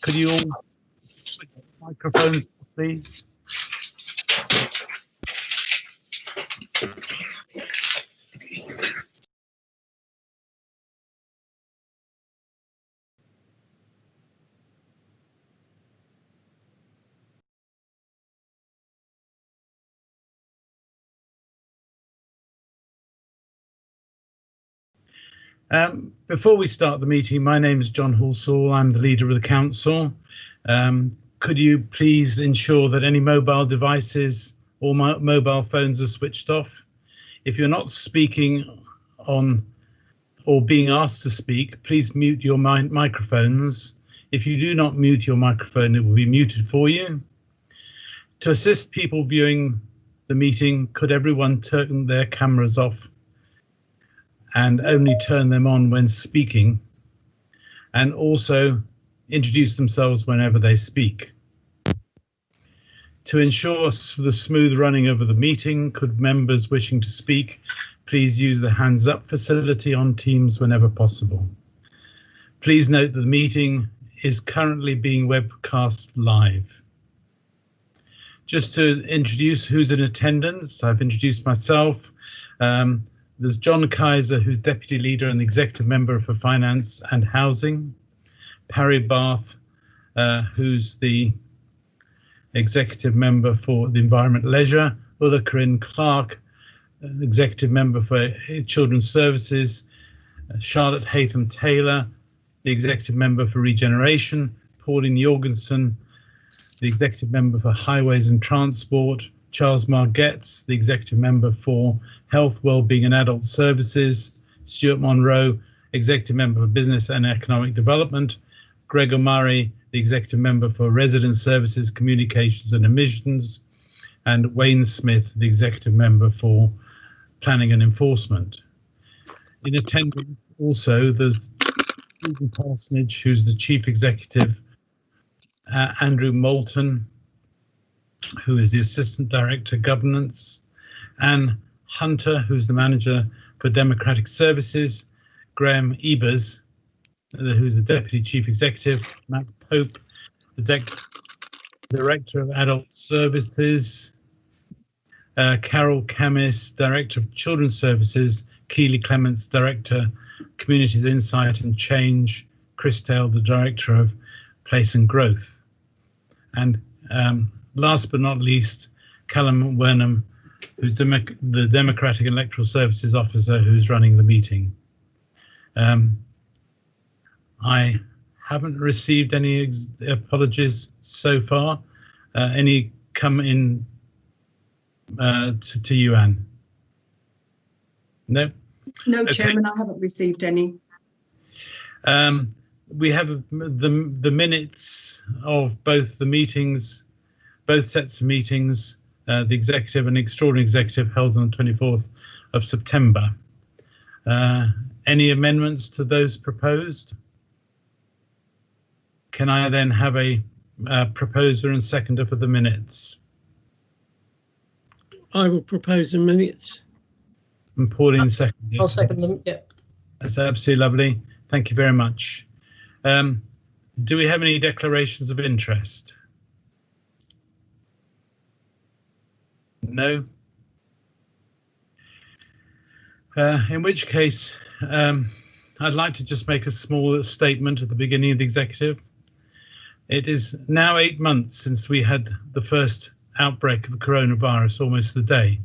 Could you all switch microphones, please? Before we start the meeting, my name is John Halsall. I'm the leader of the council. Could you please ensure that any mobile devices or mobile phones are switched off? If you're not speaking on or being asked to speak, please mute your microphones. If you do not mute your microphone, it will be muted for you. To assist people viewing the meeting, could everyone turn their cameras off and only turn them on when speaking, and also introduce themselves whenever they speak. To ensure the smooth running of the meeting, could members wishing to speak please use the hands up facility on Teams whenever possible. Please note that the meeting is currently being webcast live. Just to introduce who's in attendance, I've introduced myself. There's John Kaiser, who's Deputy Leader and Executive Member for Finance and Housing. Parry Bath, who's the Executive Member for the Environment Leisure. Ulla Corinne Clark, Executive Member for Children's Services. Charlotte Haytham Taylor, the Executive Member for Regeneration. Pauline Jorgensen, the Executive Member for Highways and Transport. Charles Margetts, the Executive Member for Health, Wellbeing and Adult Services. Stuart Monroe, Executive Member for Business and Economic Development. Gregor Murray, the Executive Member for Resident Services, Communications and Emissions. And Wayne Smith, the Executive Member for Planning and Enforcement. In attendance also, there's Stephen Parsonage, who's the Chief Executive. Andrew Moulton, who is the Assistant Director Governance, Anne Hunter, who's the Manager for Democratic Services, Graham Ebers, who's the Deputy Chief Executive, Matt Pope, the Director of Adult Services, Carol Camis, Director of Children's Services, Keely Clements, Director, Communities Insight and Change, Chris Dale, the Director of Place and Growth. And last but not least, Callum Wernham, who's the Democratic Electoral Services Officer who's running the meeting. I haven't received any apologies so far. Any come in to you, Anne? No? No, Okay. Chairman, I haven't received any. We have the minutes of both the meetings, both sets of meetings, the executive and extraordinary executive held on the 24th of September. Any amendments to those proposed? Can I then have a proposer and seconder for the minutes? I will propose the minutes. And Pauline seconded. I'll second them, yeah. That's absolutely lovely. Thank you very much. Do we have any declarations of interest? No? In which case, I'd like to just make a small statement at the beginning of the executive. It is now 8 months since we had the first outbreak of coronavirus, almost a day.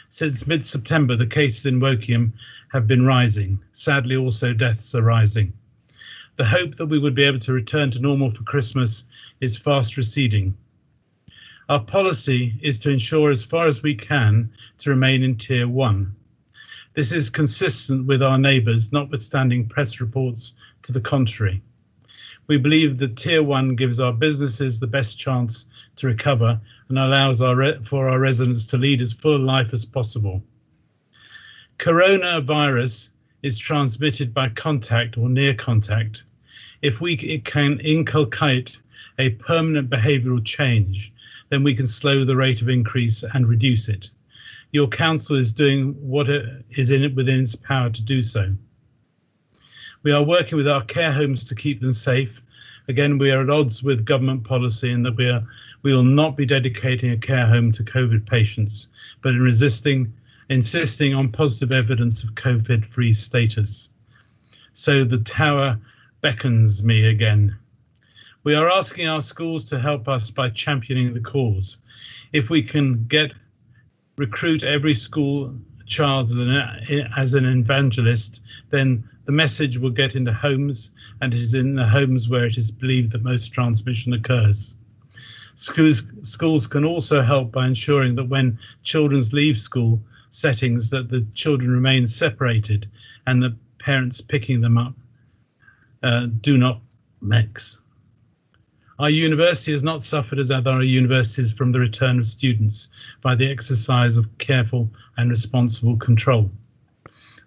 Since mid-September, the cases in Woking have been rising. Sadly, also deaths are rising. The hope that we would be able to return to normal for Christmas is fast receding. Our policy is to ensure as far as we can to remain in Tier 1. This is consistent with our neighbours, notwithstanding press reports to the contrary. We believe that Tier 1 gives our businesses the best chance to recover and allows for our residents to lead as full a life as possible. Coronavirus is transmitted by contact or near contact. If we can inculcate a permanent behavioural change, then we can slow the rate of increase and reduce it. Your council is doing what is within its power to do so. We are working with our care homes to keep them safe Again, we are at odds with government policy in that we will not be dedicating a care home to COVID patients, but insisting on positive evidence of COVID-free status. So the tower beckons me again. We are asking our schools to help us by championing the cause. If we can recruit every school child as an evangelist, then the message will get into homes, and it is in the homes where it is believed that most transmission occurs. Schools can also help by ensuring that when children leave school settings, that the children remain separated and the parents picking them up do not mix. Our university has not suffered as other universities from the return of students by the exercise of careful and responsible control.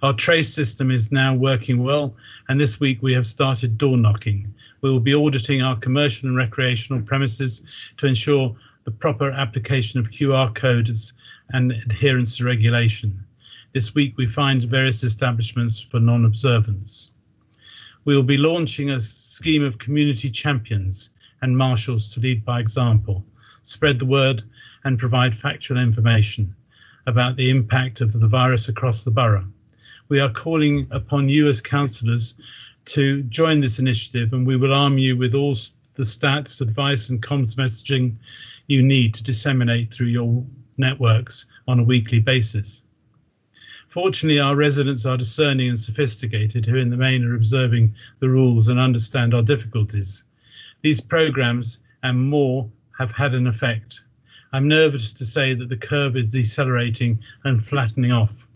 Our trace system is now working well, and this week we have started door knocking. We will be auditing our commercial and recreational premises to ensure the proper application of QR codes and adherence to regulation. This week we find various establishments for non-observance. We will be launching a scheme of community champions and marshals to lead by example, spread the word and provide factual information about the impact of the virus across the borough. We are calling upon you as councillors to join this initiative, and we will arm you with all the stats, advice and comms messaging you need to disseminate through your networks on a weekly basis. Fortunately, our residents are discerning and sophisticated, who in the main are observing the rules and understand our difficulties. These programmes and more have had an effect. I'm nervous to say that the curve is decelerating and flattening off.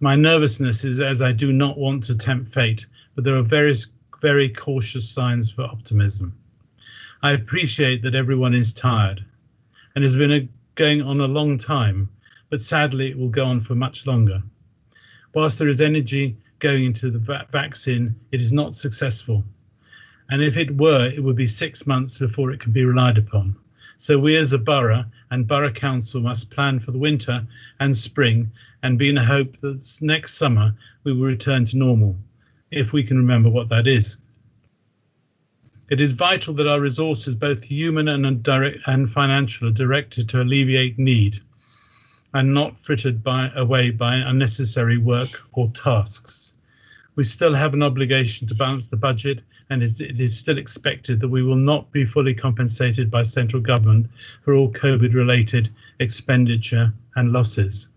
My nervousness is as I do not want to tempt fate, but there are various very cautious signs for optimism. I appreciate that everyone is tired, and it's been going on a long time, but sadly it will go on for much longer. Whilst there is energy going into the vaccine, it is not successful. And if it were, it would be 6 months before it can be relied upon. So we as a borough and borough council must plan for the winter and spring and be in hope that next summer we will return to normal, if we can remember what that is. It is vital that our resources, both human and financial, are directed to alleviate need and not frittered away by unnecessary work or tasks. We still have an obligation to balance the budget, and it is still expected that we will not be fully compensated by central government for all COVID-related expenditure and losses.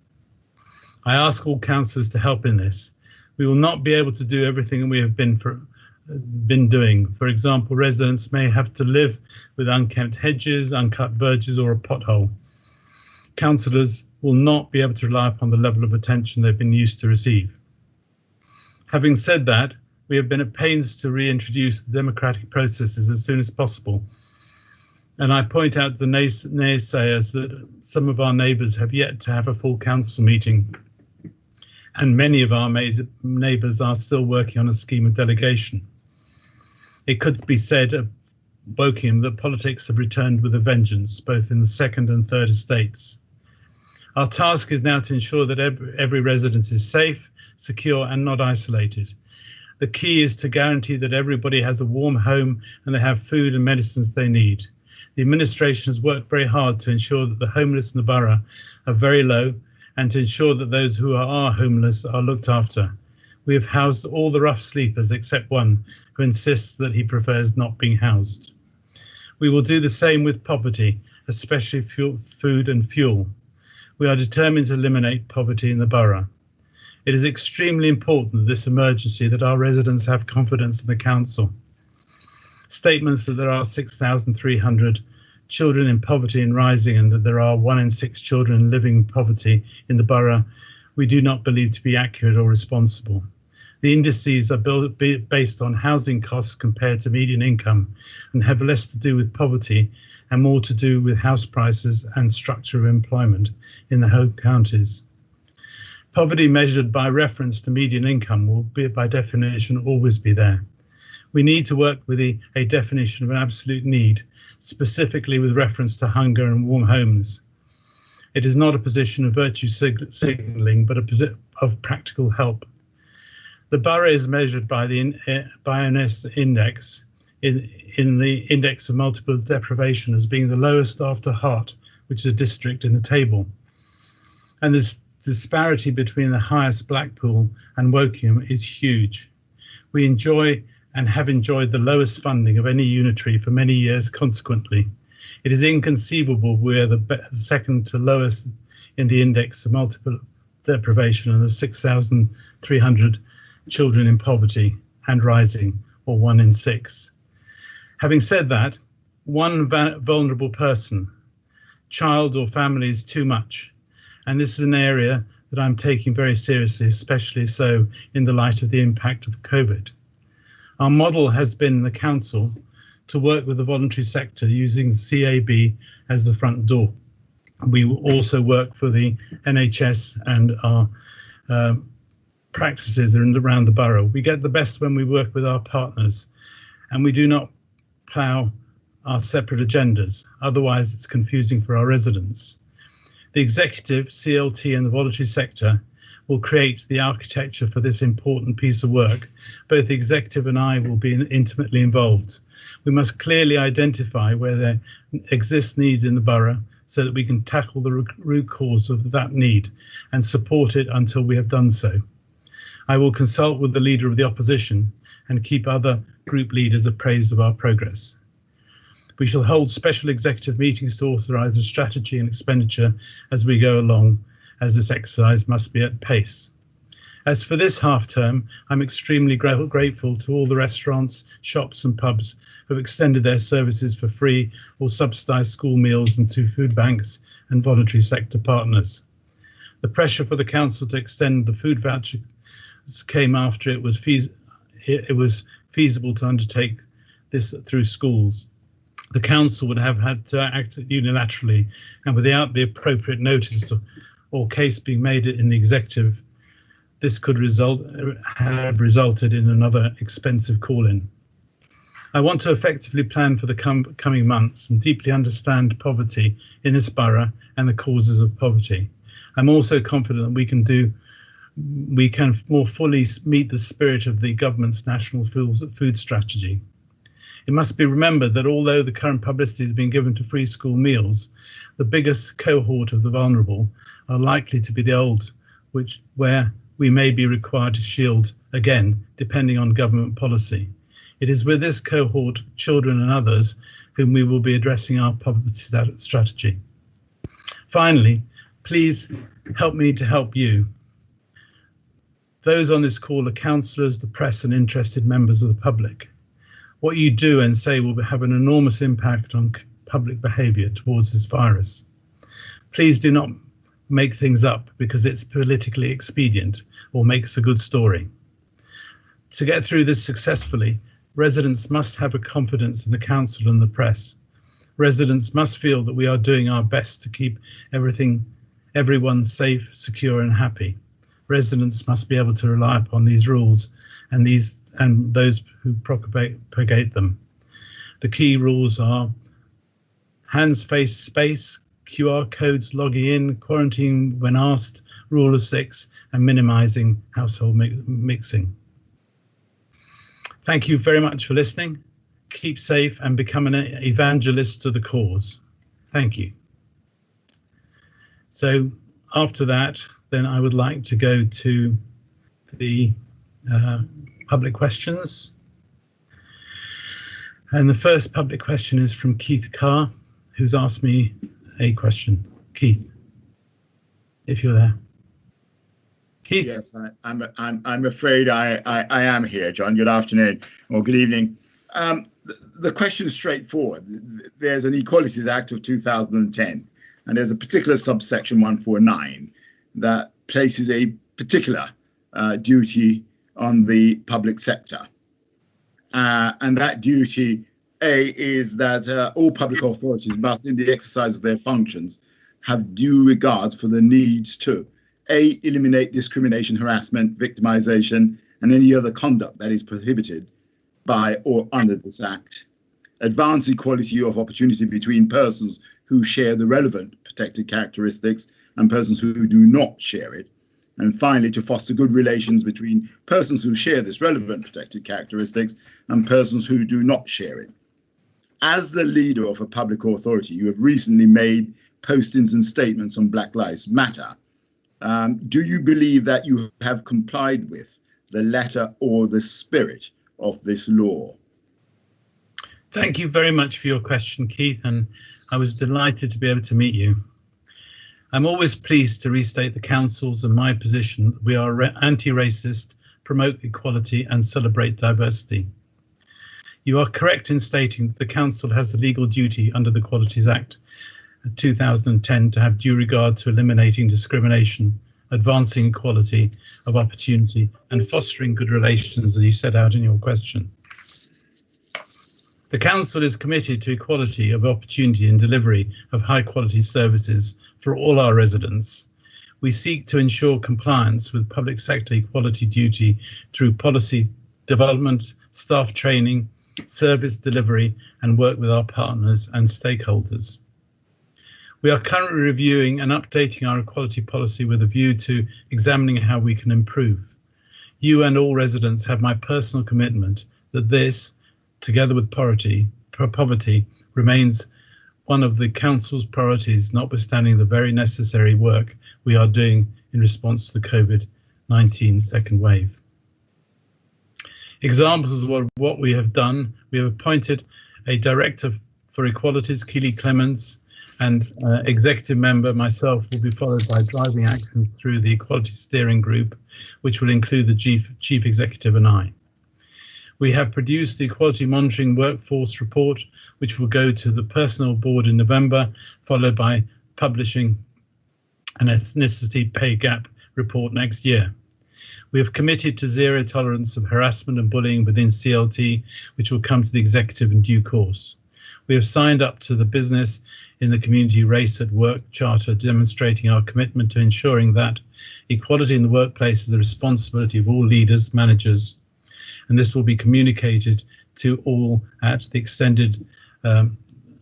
I ask all councillors to help in this. We will not be able to do everything we have been doing. For example, residents may have to live with unkempt hedges, uncut verges or a pothole. Councillors will not be able to rely upon the level of attention they've been used to receive. Having said that, we have been at pains to reintroduce the democratic processes as soon as possible. And I point out to the naysayers that some of our neighbours have yet to have a full council meeting, and many of our neighbours are still working on a scheme of delegation. It could be said of Woking that politics have returned with a vengeance, both in the second and third estates. Our task is now to ensure that every resident is safe, secure and not isolated. The key is to guarantee that everybody has a warm home and they have food and medicines they need. The administration has worked very hard to ensure that the homeless in the borough are very low and to ensure that those who are homeless are looked after. We have housed all the rough sleepers except one who insists that he prefers not being housed. We will do the same with poverty, especially food and fuel. We are determined to eliminate poverty in the borough. It is extremely important in this emergency that our residents have confidence in the council. Statements that there are 6,300 children in poverty and rising and that there are 1 in 6 children living in poverty in the borough, we do not believe to be accurate or responsible. The indices are based on housing costs compared to median income and have less to do with poverty and more to do with house prices and structure of employment in the home counties. Poverty measured by reference to median income will be, by definition, always be there. We need to work with a definition of an absolute need, specifically with reference to hunger and warm homes. It is not a position of virtue signalling, but a position of practical help. The borough is measured by the Bioness Index. in the index of multiple deprivation as being the lowest after Hart, which is a district in the table. And this disparity between the highest Blackpool and Woking is huge. We enjoy and have enjoyed the lowest funding of any unitary for many years consequently. It is inconceivable we're the second to lowest in the index of multiple deprivation and the 6,300 children in poverty and rising, or 1 in 6. Having said that, one vulnerable person, child or family is too much, and this is an area that I'm taking very seriously, especially so in the light of the impact of COVID. Our model has been in the council to work with the voluntary sector using the CAB as the front door. We will also work for the NHS and our practices around the borough. We get the best when we work with our partners, and we do not plough our separate agendas. Otherwise, it's confusing for our residents. The executive, CLT, and the voluntary sector will create the architecture for this important piece of work. Both the executive and I will be intimately involved. We must clearly identify where there exist needs in the borough so that we can tackle the root cause of that need and support it until we have done so. I will consult with the leader of the opposition and keep other group leaders appraised of our progress. We shall hold special executive meetings to authorise a strategy and expenditure as we go along, as this exercise must be at pace. As for this half term, I'm extremely grateful to all the restaurants, shops and pubs who have extended their services for free or subsidised school meals and to food banks and voluntary sector partners. The pressure for the council to extend the food voucher came after it was feasible to undertake this through schools. The council would have had to act unilaterally and without the appropriate notice or case being made in the executive. This could have resulted in another expensive call-in. I want to effectively plan for the coming months and deeply understand poverty in this borough and the causes of poverty. I'm also confident that we can more fully meet the spirit of the government's national food strategy. It must be remembered that although the current publicity has been given to free school meals, the biggest cohort of the vulnerable are likely to be the old, where we may be required to shield again, depending on government policy. It is with this cohort, children and others, whom we will be addressing our poverty strategy. Finally, please help me to help you. Those on this call are councillors, the press and interested members of the public. What you do and say will have an enormous impact on public behaviour towards this virus. Please do not make things up because it's politically expedient or makes a good story. To get through this successfully, residents must have a confidence in the council and the press. Residents must feel that we are doing our best to keep everyone safe, secure and happy. Residents must be able to rely upon these rules and those who propagate them. The key rules are hands, face, space, QR codes, logging in, quarantine when asked, rule of 6, and minimising household mixing. Thank you very much for listening. Keep safe and become an evangelist to the cause. Thank you. So after that, then I would like to go to the public questions. And the first public question is from Keith Carr, who's asked me a question. Keith, if you're there. Keith? Yes, I'm afraid I am here, John. Good afternoon or good evening. The question is straightforward. There's an Equalities Act of 2010, and there's a particular subsection 149 that places a particular duty on the public sector. And that duty, A, is that all public authorities must, in the exercise of their functions, have due regards for the needs to A, eliminate discrimination, harassment, victimization, and any other conduct that is prohibited by or under this Act. Advance equality of opportunity between persons who share the relevant protected characteristics and persons who do not share it. And finally, to foster good relations between persons who share this relevant protected characteristics and persons who do not share it. As the leader of a public authority, you have recently made postings and statements on Black Lives Matter. Do you believe that you have complied with the letter or the spirit of this law? Thank you very much for your question, Keith, and I was delighted to be able to meet you. I'm always pleased to restate the Council's and my position that we are anti-racist, promote equality and celebrate diversity. You are correct in stating that the Council has the legal duty under the Qualities Act 2010 to have due regard to eliminating discrimination, advancing equality of opportunity and fostering good relations, as you set out in your question. The Council is committed to equality of opportunity and delivery of high quality services for all our residents. We seek to ensure compliance with public sector equality duty through policy development, staff training, service delivery, and work with our partners and stakeholders. We are currently reviewing and updating our equality policy with a view to examining how we can improve. You and all residents have my personal commitment that this, together with poverty, remains one of the Council's priorities, notwithstanding the very necessary work we are doing in response to the COVID-19 second wave. Examples of what we have done: we have appointed a Director for Equalities, Keely Clements, and executive member, myself, will be followed by driving action through the Equality Steering Group, which will include the Chief Executive and I. We have produced the Equality Monitoring Workforce Report, which will go to the Personnel Board in November, followed by publishing an Ethnicity Pay Gap report next year. We have committed to zero tolerance of harassment and bullying within CLT, which will come to the Executive in due course. We have signed up to the Business in the Community Race at Work Charter, demonstrating our commitment to ensuring that equality in the workplace is the responsibility of all leaders, managers, and this will be communicated to all at the extended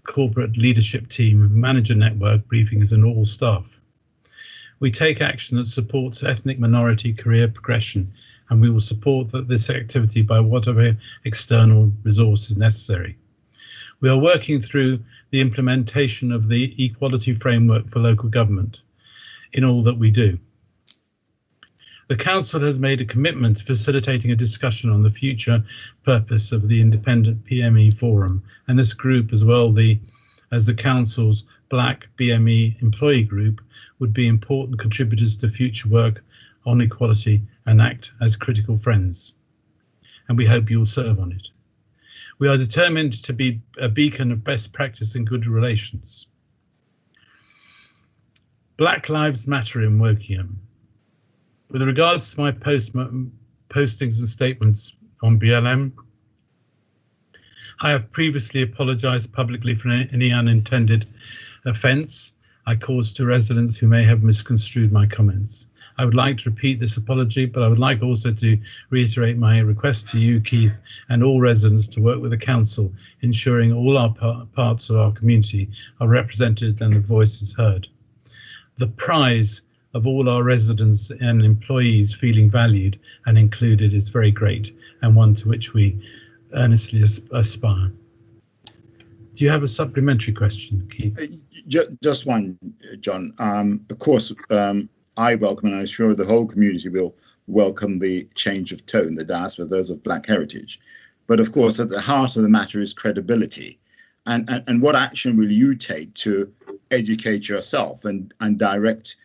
corporate leadership team, manager network briefings and all staff. We take action that supports ethnic minority career progression, and we will support this activity by whatever external resource is necessary. We are working through the implementation of the equality framework for local government in all that we do. The Council has made a commitment to facilitating a discussion on the future purpose of the Independent PME Forum, and this group, as well as the Council's Black BME Employee Group, would be important contributors to future work on equality and act as critical friends. And we hope you will serve on it. We are determined to be a beacon of best practice and good relations. Black Lives Matter in Wokingham. With regards to my postings and statements on BLM, I have previously apologised publicly for any unintended offence I caused to residents who may have misconstrued my comments. I would like to repeat this apology, but I would like also to reiterate my request to you, Keith, and all residents to work with the Council, ensuring all our parts of our community are represented and the voice is heard. The prize of all our residents and employees feeling valued and included is very great, and one to which we earnestly aspire. Do you have a supplementary question, Keith? Just one, John. Of course, I welcome, and I'm sure the whole community will welcome, the change of tone that asks for those of Black heritage. But of course, at the heart of the matter is credibility. And what action will you take to educate yourself and direct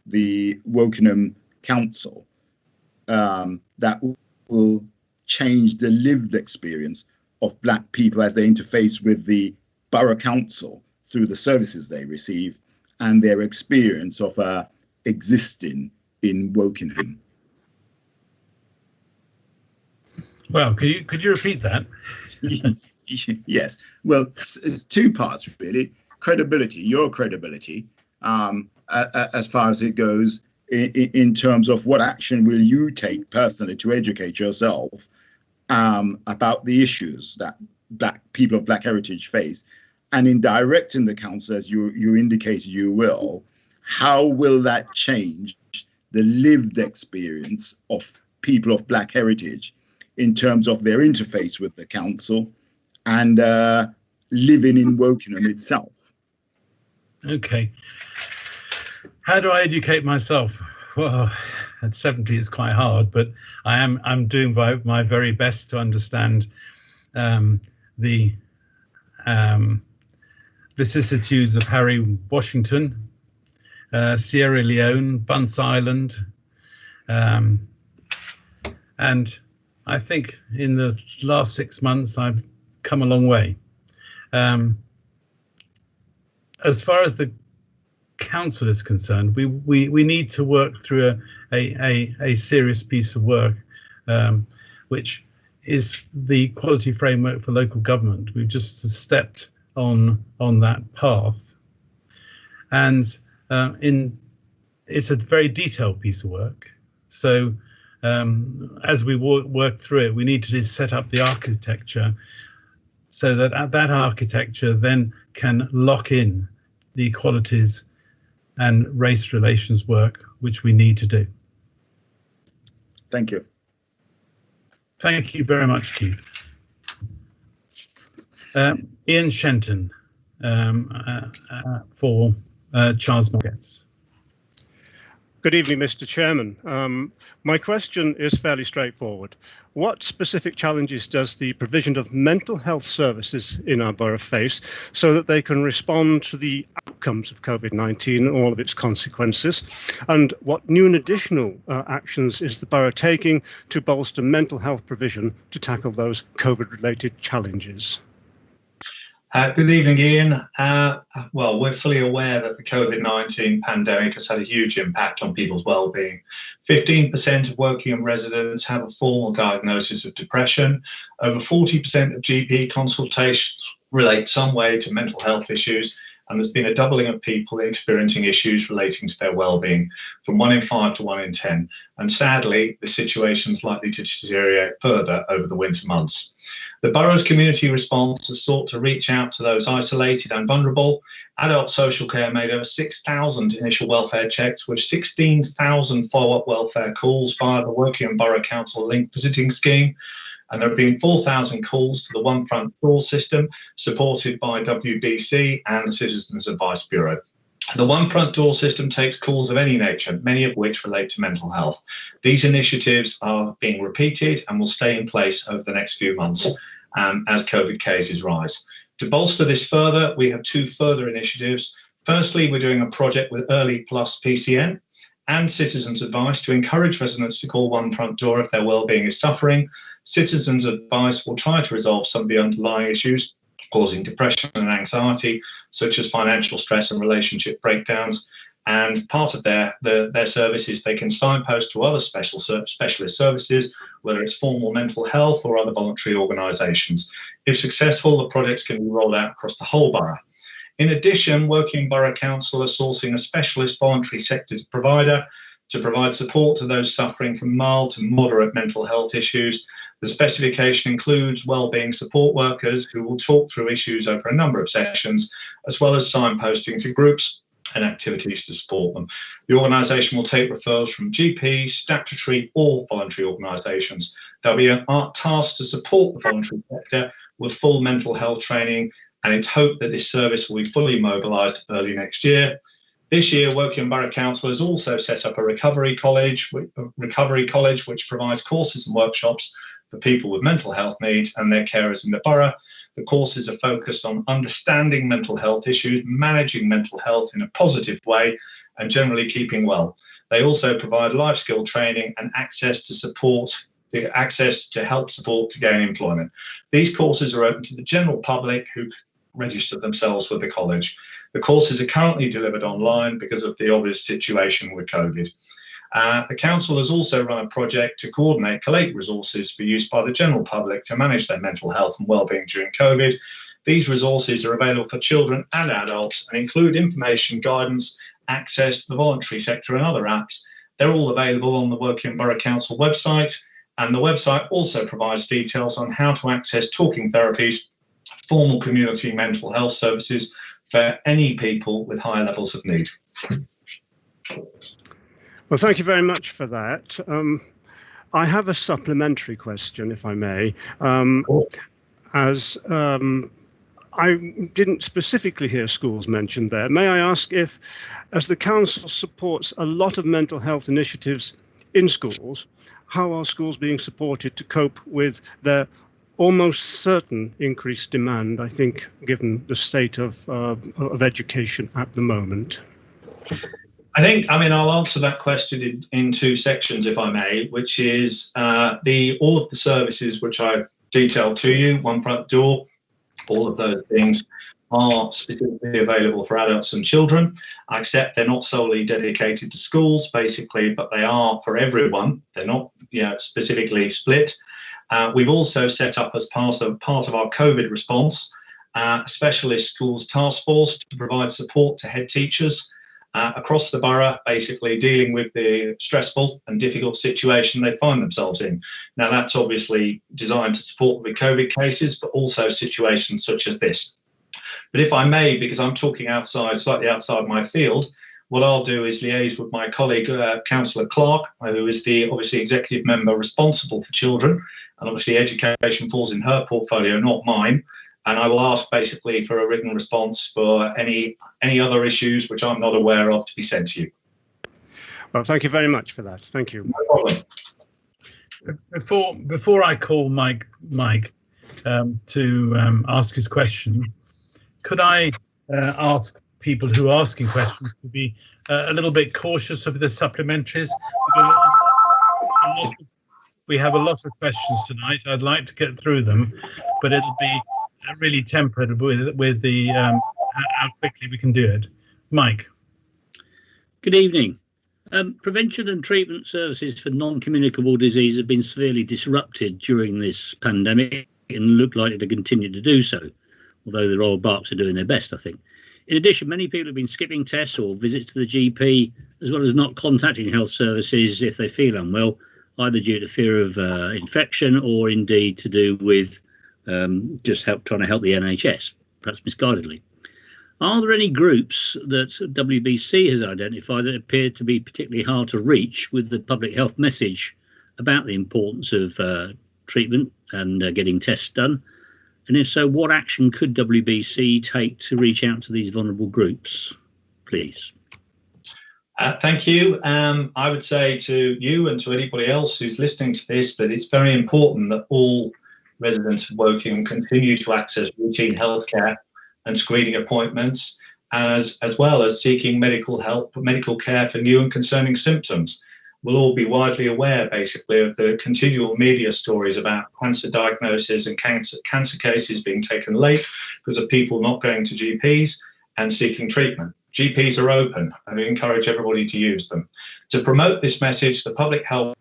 the Wokingham Council that will change the lived experience of Black people as they interface with the Borough Council through the services they receive and their experience of existing in Wokingham? Well, could you repeat that? Yes. Well, it's two parts really. Credibility, your credibility, as far as it goes, in terms of what action will you take personally to educate yourself about the issues that Black people of Black heritage face, and in directing the council, as you indicated you will, how will that change the lived experience of people of Black heritage in terms of their interface with the council and living in Wokingham itself. Okay. How do I educate myself? Well, at 70 it's quite hard, but I'm doing my very best to understand the vicissitudes of Harry Washington, Sierra Leone, Bunce Island, and I think in the last 6 months I've come a long way. As far as the council is concerned, we need to work through a serious piece of work, which is the quality framework for local government. We've just stepped on that path, and it's a very detailed piece of work. So as we work through it, we need to set up the architecture so that that architecture then can lock in the equalities and race relations work which we need to do. Thank you. Thank you very much, Keith. Ian Shenton for Charles Markets. Good evening, Mr. Chairman. My question is fairly straightforward. What specific challenges does the provision of mental health services in our borough face so that they can respond to the outcomes of COVID-19 and all of its consequences? And what new and additional actions is the borough taking to bolster mental health provision to tackle those COVID-related challenges? Good evening, Ian. Well, we're fully aware that the COVID-19 pandemic has had a huge impact on people's well-being. 15% of Wokingham residents have a formal diagnosis of depression. Over 40% of GP consultations relate some way to mental health issues, and there's been a doubling of people experiencing issues relating to their well-being, from 1 in 5 to 1 in 10. And sadly, the situation is likely to deteriorate further over the winter months. The borough's community response has sought to reach out to those isolated and vulnerable. Adult social care made over 6,000 initial welfare checks with 16,000 follow-up welfare calls via the Wokingham Borough Council Link Visiting Scheme. And there have been 4,000 calls to the One Front Door system, supported by Wbc and the Citizens Advice Bureau. The One Front Door system takes calls of any nature, many of which relate to mental health. These initiatives are being repeated and will stay in place over the next few months as COVID cases rise. To bolster this further, we have 2 further initiatives. Firstly, we're doing a project with Early Plus PCN and Citizens Advice to encourage residents to call One Front Door if their wellbeing is suffering. Citizens Advice will try to resolve some of the underlying issues causing depression and anxiety, such as financial stress and relationship breakdowns. And part of their service is they can signpost to other specialist services, whether it's formal mental health or other voluntary organisations. If successful, the projects can be rolled out across the whole borough. In addition, Wokingham Borough Council are sourcing a specialist voluntary sector provider to provide support to those suffering from mild to moderate mental health issues. The specification includes wellbeing support workers who will talk through issues over a number of sessions, as well as signposting to groups and activities to support them. The organisation will take referrals from GPs, statutory or voluntary organisations. There'll be an task to support the voluntary sector with full mental health training, and it's hoped that this service will be fully mobilised early next year. This year, Wokingham Borough Council has also set up a recovery college which provides courses and workshops for people with mental health needs and their carers in the borough. The courses are focused on understanding mental health issues, managing mental health in a positive way, and generally keeping well. They also provide life skill training and access to help support to gain employment. These courses are open to the general public who register themselves with the college. The courses are currently delivered online because of the obvious situation with COVID. The council has also run a project to collate resources for use by the general public to manage their mental health and wellbeing during COVID. These resources are available for children and adults and include information, guidance, access to the voluntary sector and other apps. They're all available on the Wokingham Borough Council website, and the website also provides details on how to access talking therapies, formal community mental health services for any people with high levels of need. Well, thank you very much for that. I have a supplementary question, if I may. I didn't specifically hear schools mentioned there. May I ask if, as the council supports a lot of mental health initiatives in schools, how are schools being supported to cope with their almost certain increased demand, I think, given the state of education at the moment? I mean, I'll answer that question in two sections, if I may, which is all of the services which I've detailed to you, One Front Door, all of those things are specifically available for adults and children. I accept they're not solely dedicated to schools, basically, but they are for everyone. They're not specifically split. We've also set up, as part of our COVID response, a specialist schools task force to provide support to head teachers across the borough, basically dealing with the stressful and difficult situation they find themselves in. Now, that's obviously designed to support with COVID cases, but also situations such as this. But if I may, because I'm talking slightly outside my field, what I'll do is liaise with my colleague, Councillor Clark, who is the obviously executive member responsible for children, and obviously education falls in her portfolio, not mine. And I will ask basically for a written response for any other issues which I'm not aware of to be sent to you. Well, thank you very much for that. Thank you. No problem. Before I call Mike to ask his question, could I ask people who are asking questions to be a little bit cautious of the supplementaries? Because we have a lot of questions tonight. I'd like to get through them, but it'll be really tempered with the how quickly we can do it. Mike. Good evening. Prevention and treatment services for non-communicable disease have been severely disrupted during this pandemic and look likely to continue to do so, although the Royal Berks are doing their best, I think. In addition, many people have been skipping tests or visits to the GP, as well as not contacting health services if they feel unwell, either due to fear of infection or indeed to do with just trying to help the NHS, perhaps misguidedly. Are there any groups that WBC has identified that appear to be particularly hard to reach with the public health message about the importance of treatment and getting tests done? And if so, what action could WBC take to reach out to these vulnerable groups, please? Thank you. I would say to you and to anybody else who's listening to this that it's very important that all residents of Woking continue to access routine healthcare and screening appointments, as well as seeking medical care for new and concerning symptoms. We'll all be widely aware, basically, of the continual media stories about cancer diagnosis and cancer cases being taken late because of people not going to GPs and seeking treatment. GPs are open, and we encourage everybody to use them. To promote this message, the public health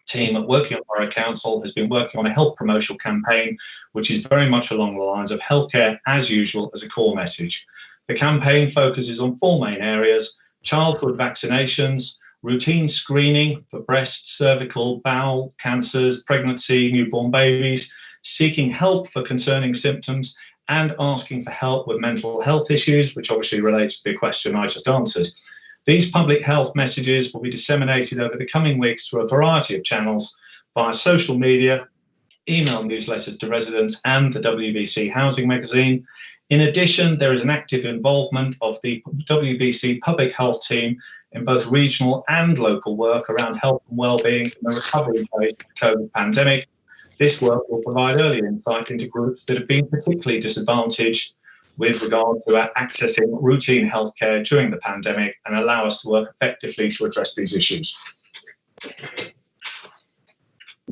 team at Woking Borough Council has been working on a health promotional campaign, which is very much along the lines of healthcare as usual as a core message. The campaign focuses on four main areas: childhood vaccinations, routine screening for breast, cervical, bowel cancers, pregnancy, newborn babies, seeking help for concerning symptoms, and asking for help with mental health issues, which obviously relates to the question I just answered. These public health messages will be disseminated over the coming weeks through a variety of channels via social media, email newsletters to residents, and the WBC Housing magazine. In addition, there is an active involvement of the WBC public health team in both regional and local work around health and wellbeing in the recovery phase of the COVID pandemic. This work will provide early insight into groups that have been particularly disadvantaged with regard to accessing routine healthcare during the pandemic and allow us to work effectively to address these issues.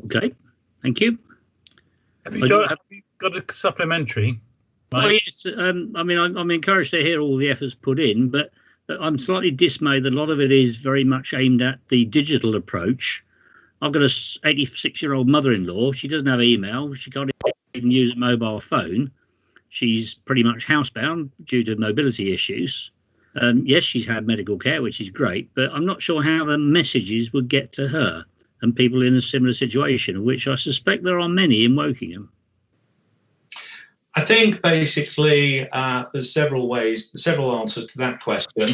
Okay, thank you. Have you got a supplementary? Oh, yes, I mean, I'm encouraged to hear all the efforts put in, but I'm slightly dismayed that a lot of it is very much aimed at the digital approach. I've got a 86-year-old mother-in-law. She doesn't have email. She can't even use a mobile phone. She's pretty much housebound due to mobility issues. Yes, she's had medical care, which is great, but I'm not sure how the messages would get to her and people in a similar situation, which I suspect there are many in Wokingham. I think basically there's several answers to that question.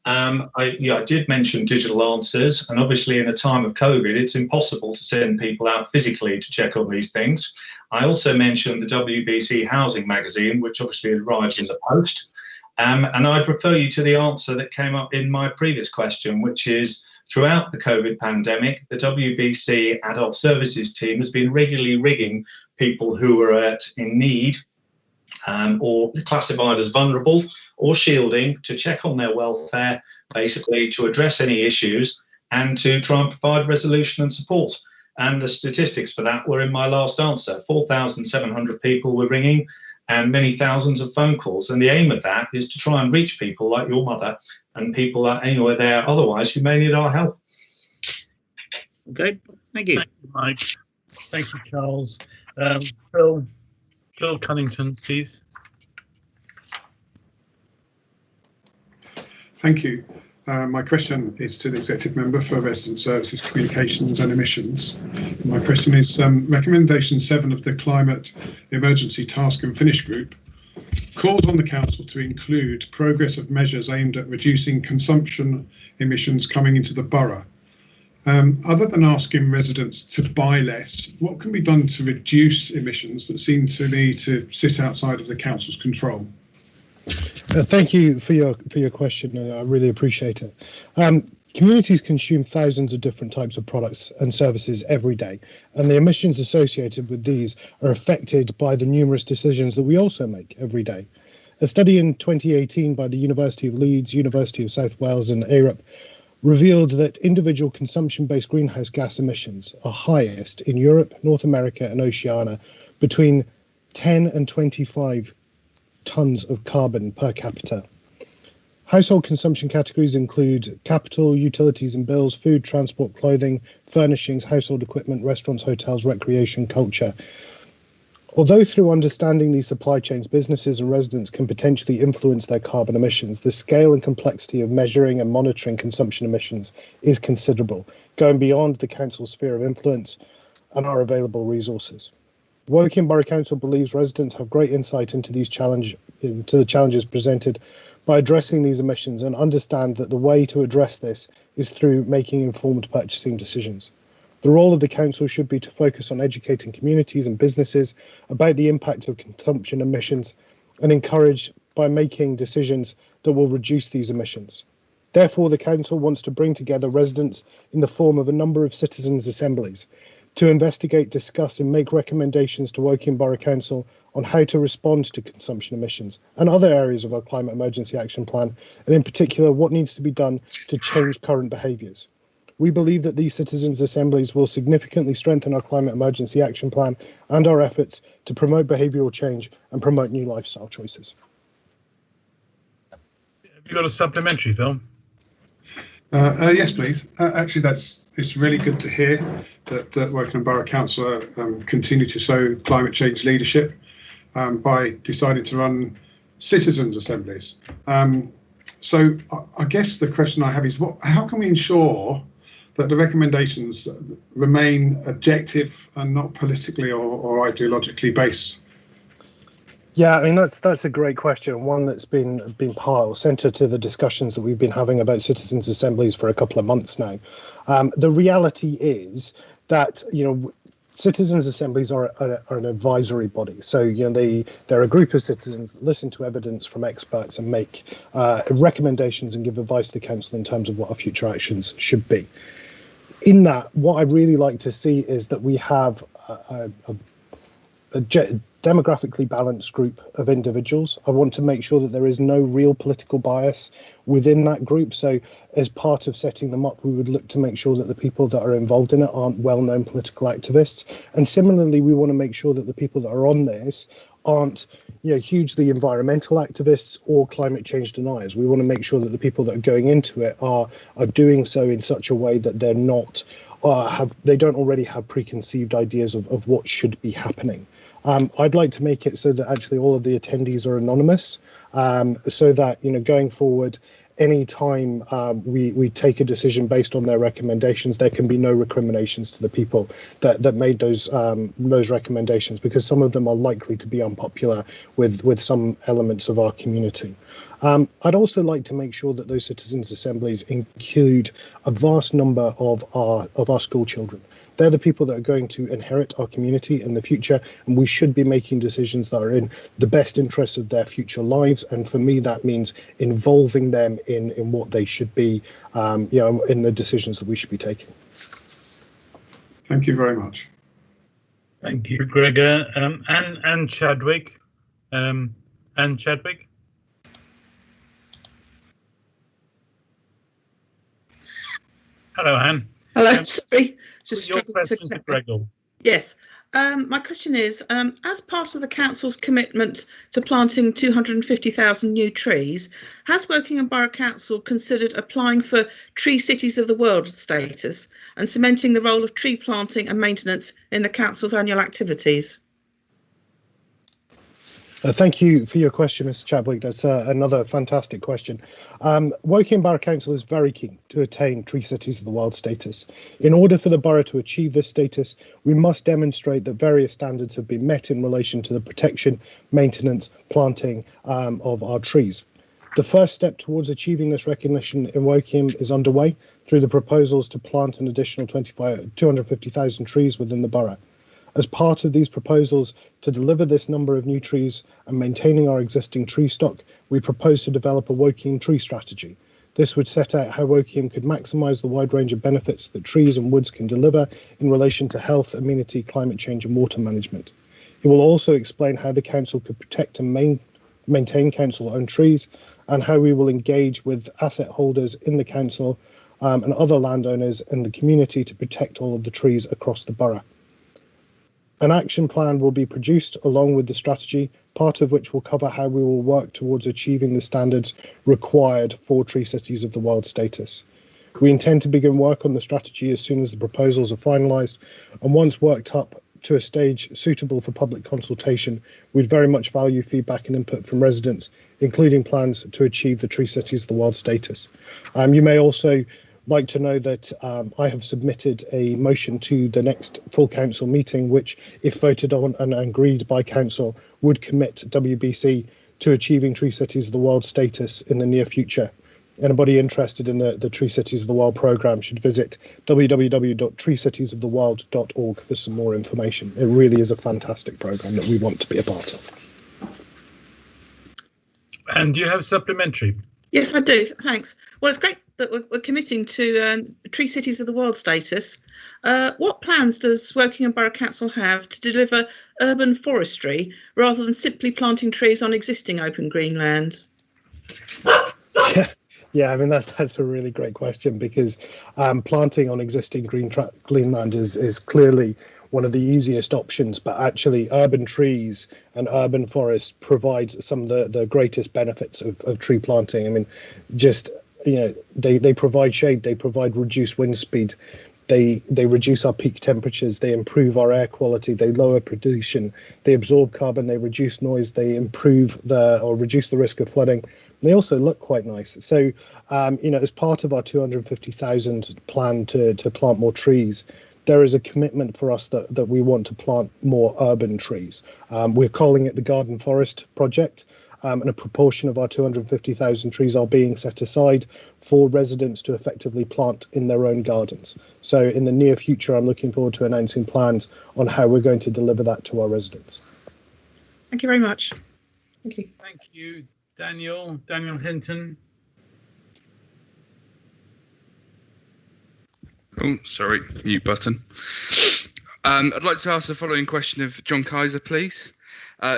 I did mention digital answers, and obviously in a time of COVID, it's impossible to send people out physically to check on these things. I also mentioned the WBC Housing magazine, which obviously arrives in the post. And I'd refer you to the answer that came up in my previous question, which is throughout the COVID pandemic, the WBC Adult Services team has been regularly ringing people who are in need or classified as vulnerable or shielding to check on their welfare, basically to address any issues and to try and provide resolution and support. And the statistics for that were in my last answer. 4,700 people were ringing and many thousands of phone calls. And the aim of that is to try and reach people like your mother and people anywhere there otherwise who may need our help. Okay, thank you. Thank you, Mike. Thank you, Charles. Phil Cunnington, please. Thank you. My question is to the Executive Member for Resident Services, Communications and Emissions. My question is Recommendation 7 of the Climate Emergency Task and Finish Group calls on the Council to include progress of measures aimed at reducing consumption emissions coming into the Borough. Other than asking residents to buy less, what can be done to reduce emissions that seem to me to sit outside of the Council's control? Thank you for your question. I really appreciate it. Communities consume thousands of different types of products and services every day, and the emissions associated with these are affected by the numerous decisions that we also make every day. A study in 2018 by the University of Leeds, University of South Wales and ARUP revealed that individual consumption-based greenhouse gas emissions are highest in Europe, North America and Oceania, between 10 and 25 tons of carbon per capita. Household consumption categories include capital, utilities and bills, food, transport, clothing, furnishings, household equipment, restaurants, hotels, recreation, culture. Although through understanding these supply chains, businesses and residents can potentially influence their carbon emissions, the scale and complexity of measuring and monitoring consumption emissions is considerable, going beyond the Council's sphere of influence and our available resources. Woking Borough Council believes residents have great insight into the challenges presented by addressing these emissions and understand that the way to address this is through making informed purchasing decisions. The role of the council should be to focus on educating communities and businesses about the impact of consumption emissions and encourage by making decisions that will reduce these emissions. Therefore, the council wants to bring together residents in the form of a number of citizens' assemblies to investigate, discuss and make recommendations to Woking Borough Council on how to respond to consumption emissions and other areas of our climate emergency action plan, and in particular what needs to be done to change current behaviours. We believe that these citizens' assemblies will significantly strengthen our climate emergency action plan and our efforts to promote behavioural change and promote new lifestyle choices. Have you got a supplementary, Phil? Yes, please. Actually, it's really good to hear that Woking Borough Council continue to show climate change leadership by deciding to run citizens' assemblies. So I guess the question I have is, how can we ensure that the recommendations remain objective and not politically or ideologically based? Yeah, I mean that's a great question, one that's been part or centre to the discussions that we've been having about citizens' assemblies for a couple of months now. The reality is that citizens' assemblies are an advisory body, so they're a group of citizens that listen to evidence from experts and make recommendations and give advice to the council in terms of what our future actions should be. In that, what I'd really like to see is that we have a demographically balanced group of individuals. I want to make sure that there is no real political bias within that group. So as part of setting them up, we would look to make sure that the people that are involved in it aren't well-known political activists. And similarly, we want to make sure that the people that are on this aren't hugely environmental activists or climate change deniers. We want to make sure that the people that are going into it are doing so in such a way that they're not they don't already have preconceived ideas of what should be happening. I'd like to make it so that actually all of the attendees are anonymous, so that going forward, any time we take a decision based on their recommendations, there can be no recriminations to the people that made those recommendations, because some of them are likely to be unpopular with some elements of our community. I'd also like to make sure that those citizens' assemblies include a vast number of our school children. They're the people that are going to inherit our community in the future, and we should be making decisions that are in the best interests of their future lives. And for me, that means involving them in what they should be, in the decisions that we should be taking. Thank you very much. Thank you, Gregor. Anne Chadwick. Anne Chadwick. Hello, Anne. Hello, sorry. Just your question to Gregor. Yes. My question is, as part of the Council's commitment to planting 250,000 new trees, has Wokingham Borough Council considered applying for Tree Cities of the World status and cementing the role of tree planting and maintenance in the Council's annual activities? Thank you for your question, Mr. Chadwick. That's another fantastic question. Wokingham Borough Council is very keen to attain Tree Cities of the World status. In order for the borough to achieve this status, we must demonstrate that various standards have been met in relation to the protection, maintenance, planting of our trees. The first step towards achieving this recognition in Wokingham is underway through the proposals to plant an additional 250,000 trees within the borough. As part of these proposals to deliver this number of new trees and maintaining our existing tree stock, we propose to develop a Wokingham tree strategy. This would set out how Wokingham could maximise the wide range of benefits that trees and woods can deliver in relation to health, amenity, climate change and water management. It will also explain how the council could protect and maintain council-owned trees and how we will engage with asset holders in the council and other landowners in the community to protect all of the trees across the borough. An action plan will be produced along with the strategy, part of which will cover how we will work towards achieving the standards required for Tree Cities of the World status. We intend to begin work on the strategy as soon as the proposals are finalised, and once worked up to a stage suitable for public consultation, we'd very much value feedback and input from residents, including plans to achieve the Tree Cities of the World status. You may also like to know that I have submitted a motion to the next full council meeting, which, if voted on and agreed by council, would commit Wbc to achieving Tree Cities of the World status in the near future. Anybody interested in the Tree Cities of the World programme should visit www.treecitiesoftheworld.org for some more information. It really is a fantastic programme that we want to be a part of. And do you have supplementary? Yes, I do. Thanks. Well, it's great that we're committing to Tree Cities of the World status. What plans does Wokingham Borough Council have to deliver urban forestry rather than simply planting trees on existing open green land? Yeah, I mean, that's a really great question, because planting on existing green land is clearly one of the easiest options, but actually urban trees and urban forests provide some of the greatest benefits of tree planting. I mean, just, they provide shade, they provide reduced wind speed, they reduce our peak temperatures, they improve our air quality, they lower pollution, they absorb carbon, they reduce noise, they improve reduce the risk of flooding. They also look quite nice. So, as part of our 250,000 plan to plant more trees, there is a commitment for us that we want to plant more urban trees. We're calling it the Garden Forest Project, and a proportion of our 250,000 trees are being set aside for residents to effectively plant in their own gardens. So in the near future, I'm looking forward to announcing plans on how we're going to deliver that to our residents. Thank you very much. Thank you. Thank you, Daniel Hinton. Oh, sorry, mute button. I'd like to ask the following question of John Kaiser, please.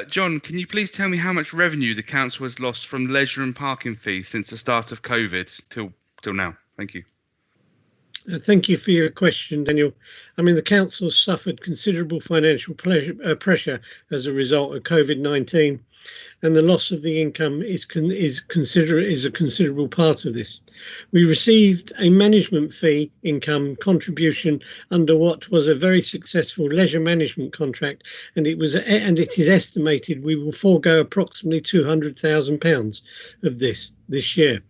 John, can you please tell me how much revenue the council has lost from leisure and parking fees since the start of COVID till now? Thank you. Thank you for your question, Daniel. I mean, the council suffered considerable financial pressure as a result of COVID-19, and the loss of the income is a considerable part of this. We received a management fee income contribution under what was a very successful leisure management contract, and it is estimated we will forego approximately £200,000 of this year.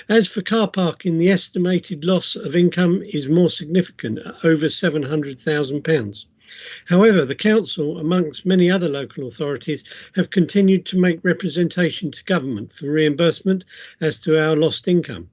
As for car parking, the estimated loss of income is more significant, at over £700,000. However, the council, amongst many other local authorities, have continued to make representation to government for reimbursement as to our lost income.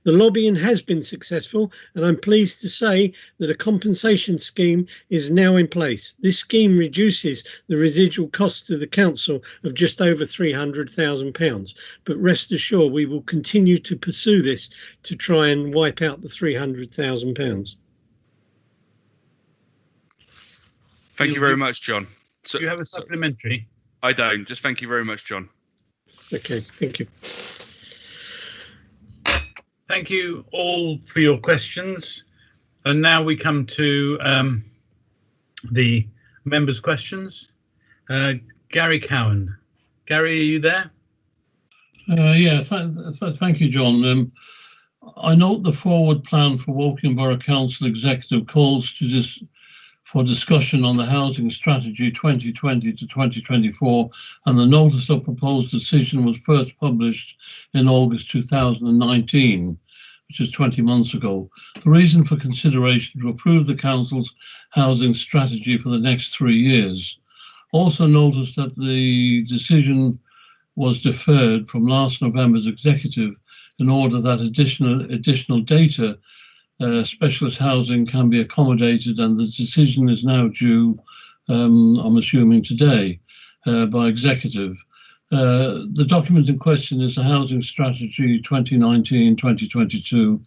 The lobbying has been successful, and I'm pleased to say that a compensation scheme is now in place. This scheme reduces the residual costs to the council of just over £300,000, but rest assured we will continue to pursue this to try and wipe out the £300,000. Thank you very much, John. So, do you have a supplementary? I don't. Just thank you very much, John. Okay, thank you. Thank you all for your questions. And now we come to the members' questions. Gary Cowan. Gary, are you there? Yeah, thank you, John. I note the forward plan for Woking Borough Council Executive calls for discussion on the housing strategy 2020 to 2024, and the notice of proposed decision was first published in August 2019, which is 20 months ago. The reason for consideration to approve the council's housing strategy for the next 3 years. Also notice that the decision was deferred from last November's executive in order that additional data specialist housing can be accommodated, and the decision is now due, I'm assuming today, by executive. The document in question is the Housing Strategy 2019-2022,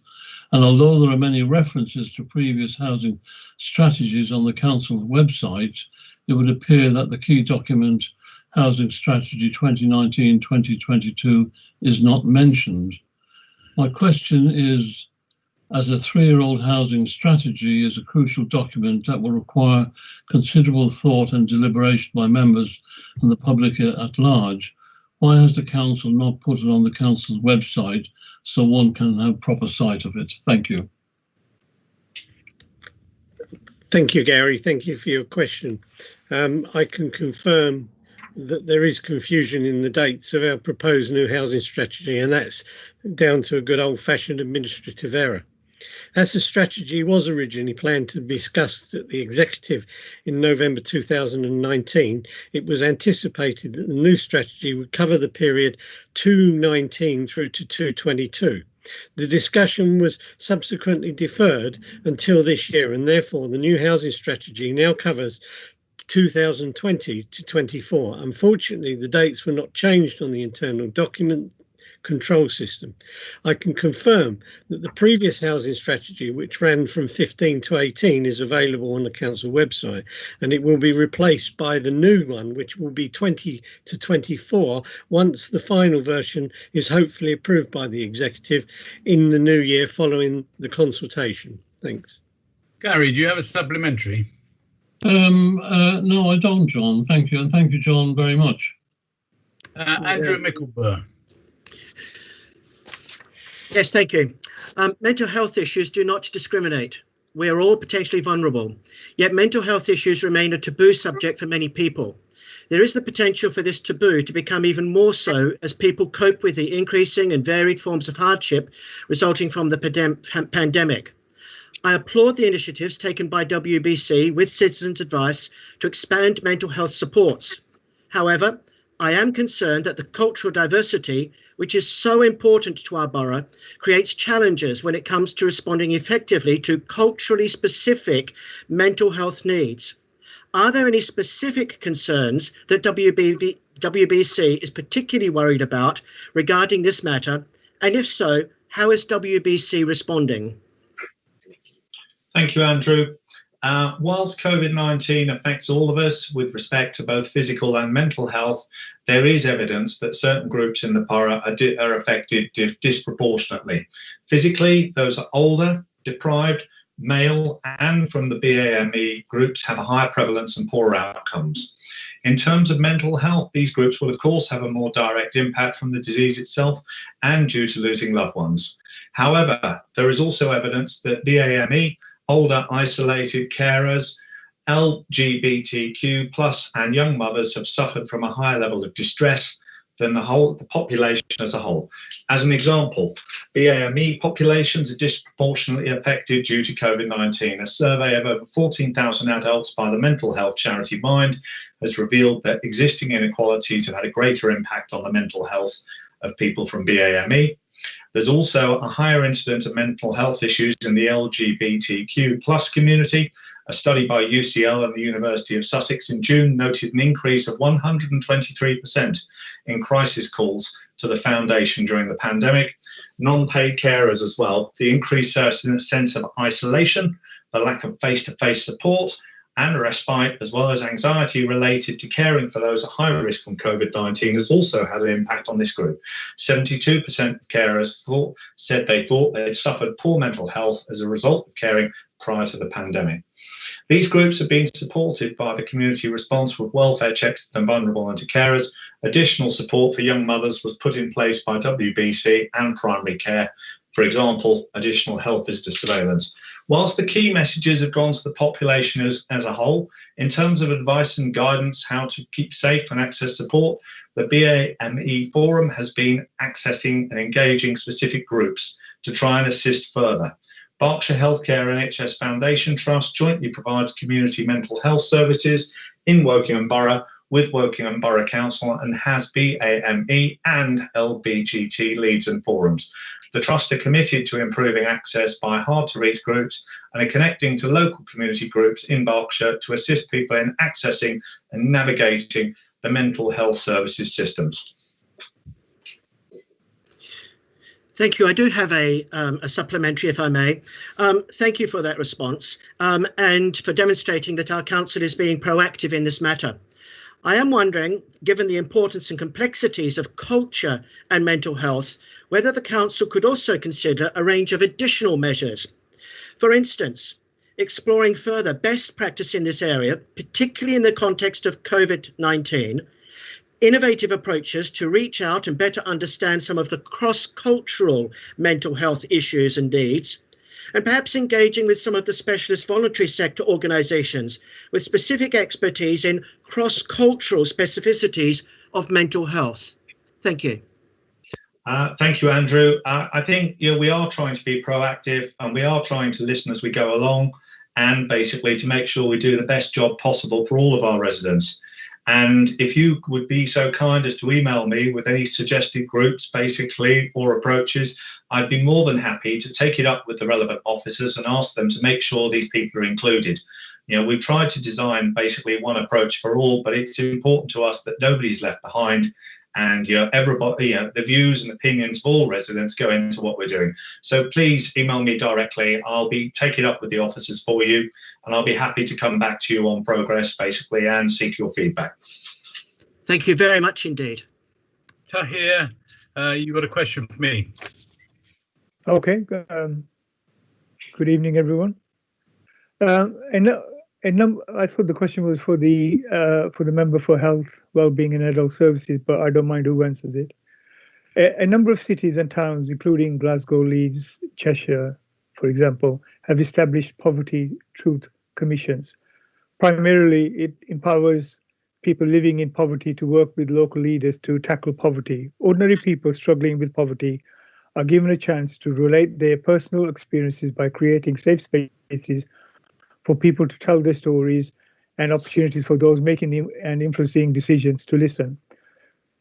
and although there are many references to previous housing strategies on the council's website, it would appear that the key document, Housing Strategy 2019-2022, is not mentioned. My question is, as a 3-year-old housing strategy is a crucial document that will require considerable thought and deliberation by members and the public at large, why has the council not put it on the council's website so one can have proper sight of it? Thank you. Thank you, Gary. Thank you for your question. I can confirm that there is confusion in the dates of our proposed new housing strategy, and that's down to a good old-fashioned administrative error. As the strategy was originally planned to be discussed at the executive in November 2019, it was anticipated that the new strategy would cover the period 2019 through to 2022. The discussion was subsequently deferred until this year, and therefore the new housing strategy now covers 2020 to 24. Unfortunately, the dates were not changed on the internal document control system. I can confirm that the previous housing strategy, which ran from 15 to 18, is available on the council website, and it will be replaced by the new one, which will be 20 to 24 once the final version is hopefully approved by the executive in the new year following the consultation. Thanks. Gary, do you have a supplementary? No, I don't, John. Thank you, and thank you, John, very much. Andrew Micklebur. Yes, thank you. Mental health issues do not discriminate. We are all potentially vulnerable, yet mental health issues remain a taboo subject for many people. There is the potential for this taboo to become even more so as people cope with the increasing and varied forms of hardship resulting from the pandemic. I applaud the initiatives taken by WBC with citizens' advice to expand mental health supports. However, I am concerned that the cultural diversity, which is so important to our borough, creates challenges when it comes to responding effectively to culturally specific mental health needs. Are there any specific concerns that WBC is particularly worried about regarding this matter? And if so, how is WBC responding? Thank you, Andrew. Whilst COVID-19 affects all of us with respect to both physical and mental health, there is evidence that certain groups in the borough are affected disproportionately. Physically, those are older, deprived, male, and from the BAME groups have a higher prevalence and poorer outcomes. In terms of mental health, these groups will of course have a more direct impact from the disease itself and due to losing loved ones. However, there is also evidence that BAME, older isolated carers, LGBTQ+ and young mothers have suffered from a higher level of distress, than the population as a whole. As an example, BAME populations are disproportionately affected due to COVID-19. A survey of over 14,000 adults by the mental health charity Mind has revealed that existing inequalities have had a greater impact on the mental health of people from BAME. There's also a higher incidence of mental health issues in the LGBTQ+ community. A study by UCL and the University of Sussex in June noted an increase of 123% in crisis calls to the foundation during the pandemic. Non-paid carers as well. The increased sense of isolation, the lack of face-to-face support and respite, as well as anxiety related to caring for those at high risk from COVID-19 has also had an impact on this group. 72% of carers said they thought they'd suffered poor mental health as a result of caring prior to the pandemic. These groups have been supported by the community response with welfare checks to the vulnerable and to carers. Additional support for young mothers was put in place by Wbc and primary care. For example, additional health visitor surveillance. Whilst the key messages have gone to the population as a whole, in terms of advice and guidance how to keep safe and access support, the BAME Forum has been accessing and engaging specific groups to try and assist further. Berkshire Healthcare NHS Foundation Trust jointly provides community mental health services in Wokingham Borough with Wokingham Borough Council and has BAME and LBGT leads and forums. The Trust are committed to improving access by hard-to-reach groups and are connecting to local community groups in Berkshire to assist people in accessing and navigating the mental health services systems. Thank you. I do have a supplementary, if I may. Thank you for that response and for demonstrating that our council is being proactive in this matter. I am wondering, given the importance and complexities of culture and mental health, whether the council could also consider a range of additional measures. For instance, exploring further best practice in this area, particularly in the context of COVID-19, innovative approaches to reach out and better understand some of the cross-cultural mental health issues and needs, and perhaps engaging with some of the specialist voluntary sector organisations with specific expertise in cross-cultural specificities of mental health. Thank you. Thank you, Andrew. I think we are trying to be proactive and we are trying to listen as we go along and basically to make sure we do the best job possible for all of our residents. And if you would be so kind as to email me with any suggested groups, basically, or approaches, I'd be more than happy to take it up with the relevant officers and ask them to make sure these people are included. You know, we've tried to design basically one approach for all, but it's important to us that nobody's left behind. And everybody, the views and opinions of all residents go into what we're doing. So please email me directly. I'll be taking it up with the officers for you, and I'll be happy to come back to you on progress, basically, and seek your feedback. Thank you very much indeed. Tahir, you got a question for me? Okay. Good evening, everyone. I thought the question was for the member for health, wellbeing and adult services, but I don't mind who answers it. A number of cities and towns, including Glasgow, Leeds, Cheshire, for example, have established poverty truth commissions. Primarily, it empowers people living in poverty to work with local leaders to tackle poverty. Ordinary people struggling with poverty are given a chance to relate their personal experiences by creating safe spaces for people to tell their stories and opportunities for those making and influencing decisions to listen.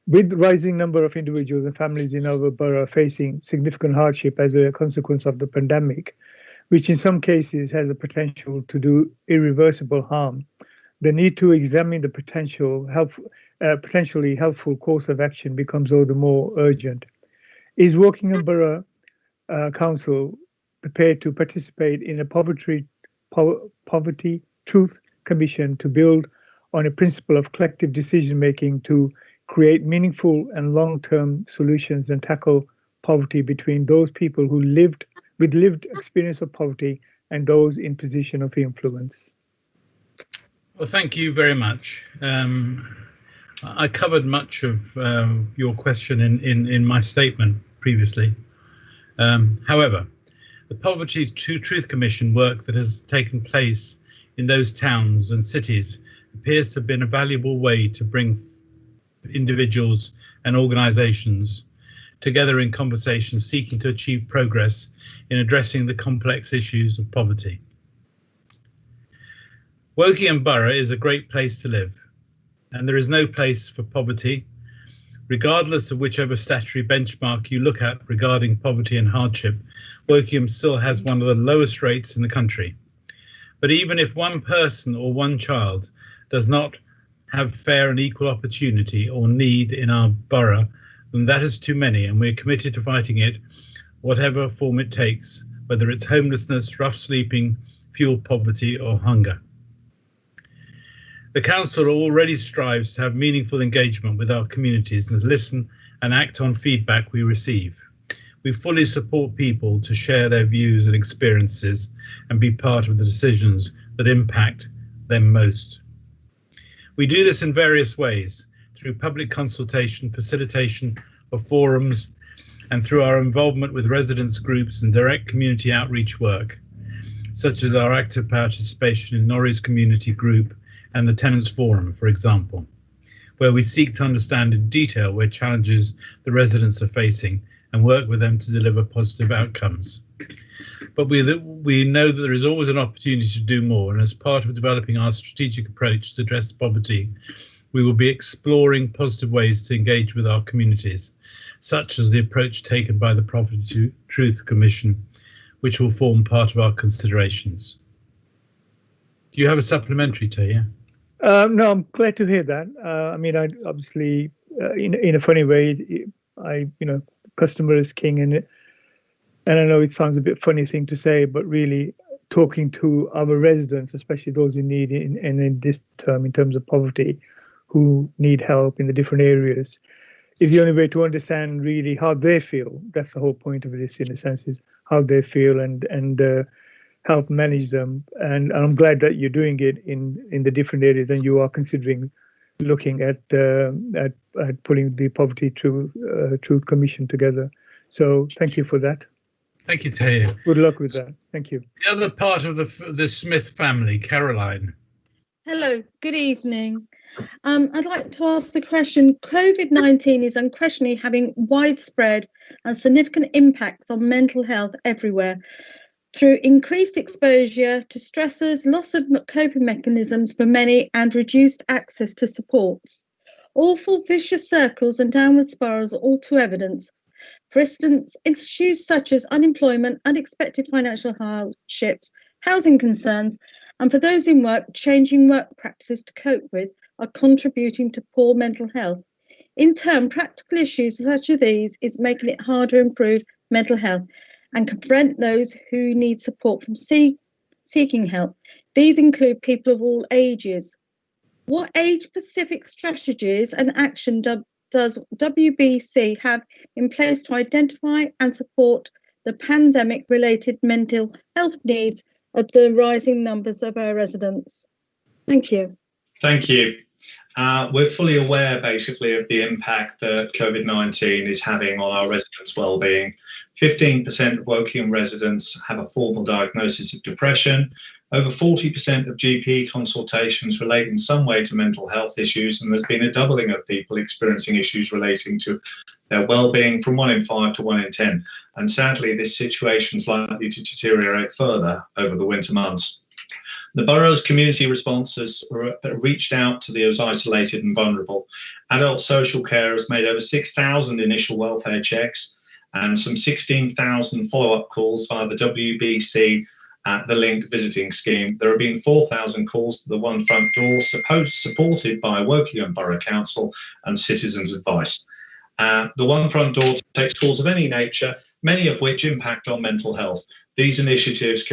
With the rising number of individuals and families in our borough facing significant hardship as a consequence of the pandemic, which in some cases has the potential to do irreversible harm, the need to examine the potentially helpful course of action becomes all the more urgent. Is Wokingham Borough Council prepared to participate in a poverty truth commission to build on a principle of collective decision making to create meaningful and long-term solutions and tackle poverty between those people who lived experience of poverty and those in position of influence? Well, thank you very much. I covered much of your question in my statement previously. However, the Poverty Truth Commission work that has taken place in those towns and cities appears to have been a valuable way to bring individuals and organisations together in conversation seeking to achieve progress in addressing the complex issues of poverty. Woking Borough is a great place to live, and there is no place for poverty, regardless of whichever statutory benchmark you look at regarding poverty and hardship. Woking still has one of the lowest rates in the country. But even if one person or one child does not have fair and equal opportunity or need in our borough, then that is too many, and we're committed to fighting it, whatever form it takes, whether it's homelessness, rough sleeping, fuel poverty or hunger. The council already strives to have meaningful engagement with our communities and listen and act on feedback we receive. We fully support people to share their views and experiences and be part of the decisions that impact them most. We do this in various ways, through public consultation, facilitation of forums, and through our involvement with residents groups and direct community outreach work, such as our active participation in Norris Community Group and the Tenants Forum, for example, where we seek to understand in detail where challenges the residents are facing and work with them to deliver positive outcomes. But we know that there is always an opportunity to do more, and as part of developing our strategic approach to address poverty, we will be exploring positive ways to engage with our communities, such as the approach taken by the Poverty Truth Commission, which will form part of our considerations. Do you have a supplementary, Taya? No, I'm glad to hear that. I mean, I obviously, in a funny way, customer is king, and I know it sounds a bit funny thing to say, but really talking to our residents, especially those in need, and in this term, in terms of poverty, who need help in the different areas, is the only way to understand really how they feel. That's the whole point of this, in a sense, is how they feel and help manage them. And I'm glad that you're doing it in the different areas, and you are considering looking at pulling the Poverty Truth Commission together. So thank you for that. Thank you, Taya. Good luck with that. Thank you. The other part of the Smith family, Caroline. Hello, good evening. I'd like to ask the question, COVID-19 is unquestionably having widespread and significant impacts on mental health everywhere through increased exposure to stressors, loss of coping mechanisms for many, and reduced access to supports. Awful vicious circles and downward spirals are all too evident. For instance, issues such as unemployment, unexpected financial hardships, housing concerns, and for those in work, changing work practices to cope with are contributing to poor mental health. In turn, practical issues such as these is making it harder to improve mental health and can prevent those who need support from seeking help. These include people of all ages. What age-specific strategies and action does WBC have in place to identify and support the pandemic-related mental health needs of the rising numbers of our residents? Thank you. Thank you. We're fully aware, basically, of the impact that COVID-19 is having on our residents' well-being. 15% of Woking residents have a formal diagnosis of depression. Over 40% of GP consultations relate in some way to mental health issues, and there's been a doubling of people experiencing issues relating to their well-being from 1 in 5 to 1 in 10. And sadly, this situation is likely to deteriorate further over the winter months. The borough's community responses reached out to those isolated and vulnerable. Adult social care has made over 6,000 initial welfare checks and some 16,000 follow-up calls via the WBC The Link visiting scheme. There have been 4,000 calls to the One Front Door, supported by Woking Borough Council and Citizens Advice. The One Front Door takes calls of any nature, many of which impact on mental health. These initiatives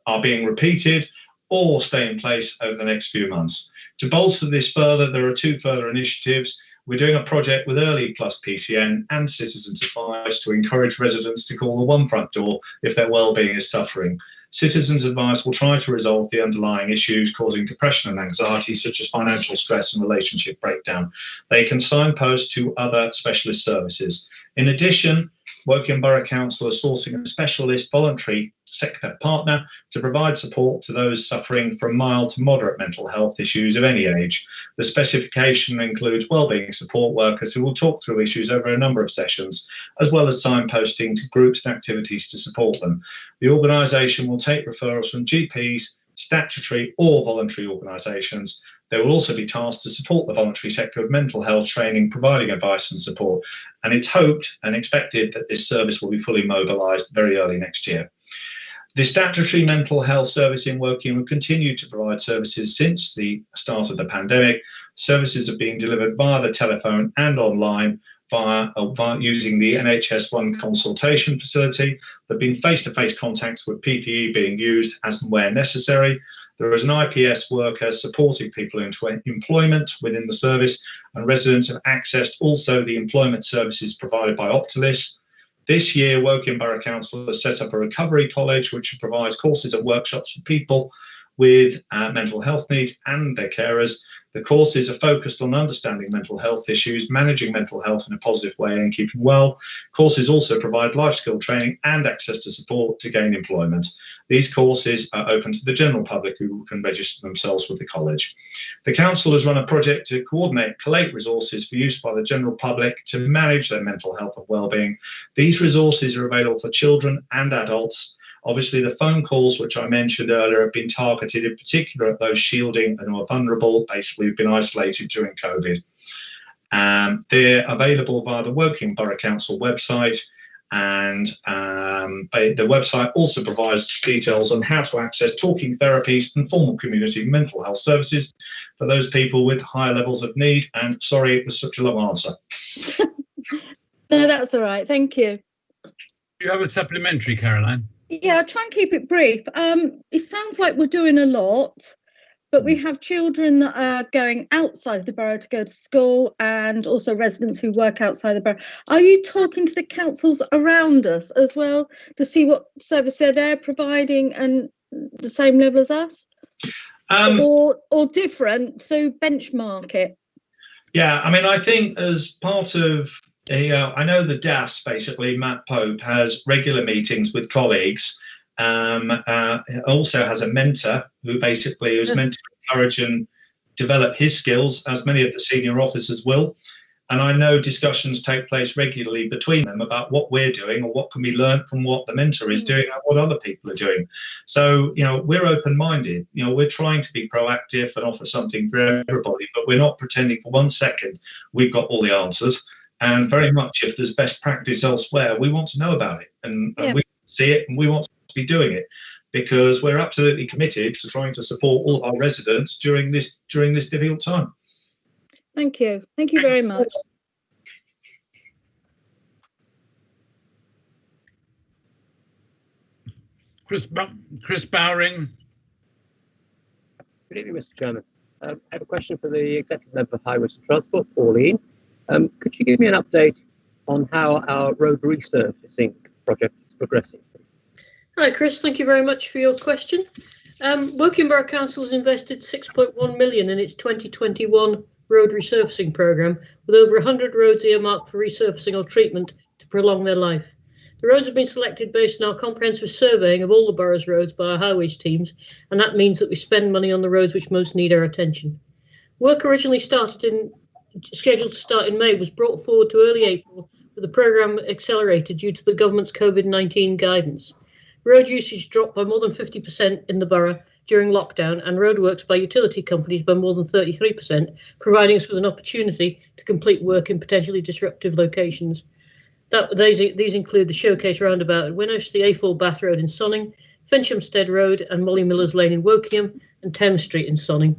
are being repeated or stay in place over the next few months. To bolster this further, there are 2 further initiatives. We're doing a project with Early Plus PCN and Citizens Advice to encourage residents to call the One Front Door if their well-being is suffering. Citizens Advice will try to resolve the underlying issues causing depression and anxiety, such as financial stress and relationship breakdown. They can signpost to other specialist services. In addition, Woking Borough Council are sourcing a specialist voluntary sector partner to provide support to those suffering from mild to moderate mental health issues of any age. The specification includes wellbeing support workers who will talk through issues over a number of sessions, as well as signposting to groups and activities to support them. The organisation will take referrals from GPs, statutory or voluntary organisations. They will also be tasked to support the voluntary sector with mental health training, providing advice and support. And it's hoped and expected that this service will be fully mobilised very early next year. The statutory mental health service in Woking will continue to provide services since the start of the pandemic. Services are being delivered via the telephone and online via using the NHS One consultation facility. There have been face-to-face contacts with PPE being used as and where necessary. There is an IPS worker supporting people into employment within the service, and residents have accessed also the employment services provided by Optilis. This year, Woking Borough Council has set up a recovery college, which provides courses and workshops for people with mental health needs and their carers. The courses are focused on understanding mental health issues, managing mental health in a positive way and keeping well. Courses also provide life skill training and access to support to gain employment. These courses are open to the general public who can register themselves with the college. The council has run a project to coordinate, collate resources for use by the general public to manage their mental health and wellbeing. These resources are available for children and adults. Obviously, the phone calls, which I mentioned earlier, have been targeted in particular at those shielding and who are vulnerable, basically who've been isolated during COVID. They're available via the Woking Borough Council website, and the website also provides details on how to access talking therapies and formal community mental health services for those people with higher levels of need. And sorry, it was such a long answer. No, that's all right. Thank you. Do you have a supplementary, Caroline? Yeah, I'll try and keep it brief. It sounds like we're doing a lot, but we have children that are going outside of the borough to go to school, and also residents who work outside the borough. Are you talking to the councils around us as well to see what service they're providing and the same level as us? Or different, so benchmark it? Yeah, I mean, I think as part of I know the DAS, basically, Matt Pope, has regular meetings with colleagues. Also has a mentor who basically is meant to encourage and develop his skills, as many of the senior officers will. And I know discussions take place regularly between them about what we're doing or what can be learned from what the mentor is doing and what other people are doing. So, we're open-minded. We're trying to be proactive and offer something for everybody, but we're not pretending for 1 second we've got all the answers. And very much, if there's best practice elsewhere, we want to know about it, and we see it, and we want to be doing it, because we're absolutely committed to trying to support all of our residents during this difficult time. Thank you. Thank you very much. Chris Bowring. Good evening, Mr. Chairman. I have a question for the Executive Member for Highways and Transport, Pauline. Could you give me an update on how our road resurfacing project is progressing? Hi, Chris. Thank you very much for your question. Woking Borough Council has invested £6.1 million in its 2021 road resurfacing programme, with over 100 roads earmarked for resurfacing or treatment to prolong their life. The roads have been selected based on our comprehensive surveying of all the borough's roads by our highways teams, and that means that we spend money on the roads which most need our attention. Work originally scheduled to start in May was brought forward to early April, with the programme accelerated due to the government's COVID-19 guidance. Road usage dropped by more than 50% in the borough during lockdown, and roadworks by utility companies by more than 33%, providing us with an opportunity to complete work in potentially disruptive locations. These include the Showcase Roundabout at Winnersh, the A4 Bath Road in Sonning, Finchampstead Road and Molly Miller's Lane in Wokingham, and Thames Street in Sonning,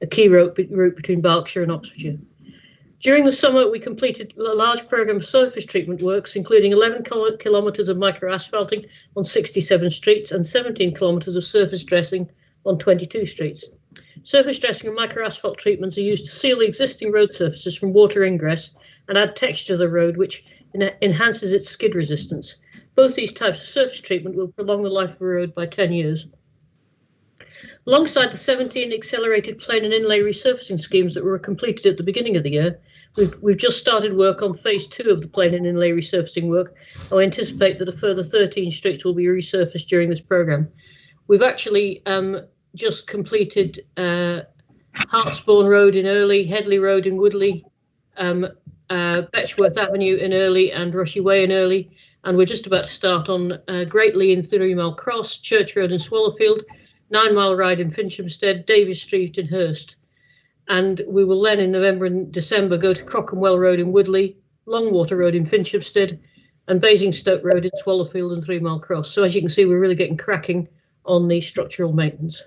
a key route between Berkshire and Oxfordshire. During the summer, we completed a large programme of surface treatment works, including 11 kilometres of micro-asphalting on 67 streets and 17 kilometres of surface dressing on 22 streets. Surface dressing and micro-asphalt treatments are used to seal the existing road surfaces from water ingress and add texture to the road, which enhances its skid resistance. Both these types of surface treatment will prolong the life of a road by 10 years. Alongside the 17 accelerated plain and inlay resurfacing schemes that were completed at the beginning of the year, We've just started work on phase 2 of the Plain and Inlay resurfacing work. I anticipate that a further 13 streets will be resurfaced during this programme. We've actually just completed Hartsbourne Road in Early, Headley Road in Woodley, Betchworth Avenue in Early and Rushy Way in Early. And we're just about to start on Great Lee in 3 Mile Cross, Church Road in Swallowfield, 9 Mile Ride in Finchamstead, Davies Street in Hurst. And we will then in November and December go to Crockenwell Road in Woodley, Longwater Road in Finchamstead, and Basingstoke Road in Swallowfield and 3 Mile Cross. So as you can see, we're really getting cracking on the structural maintenance.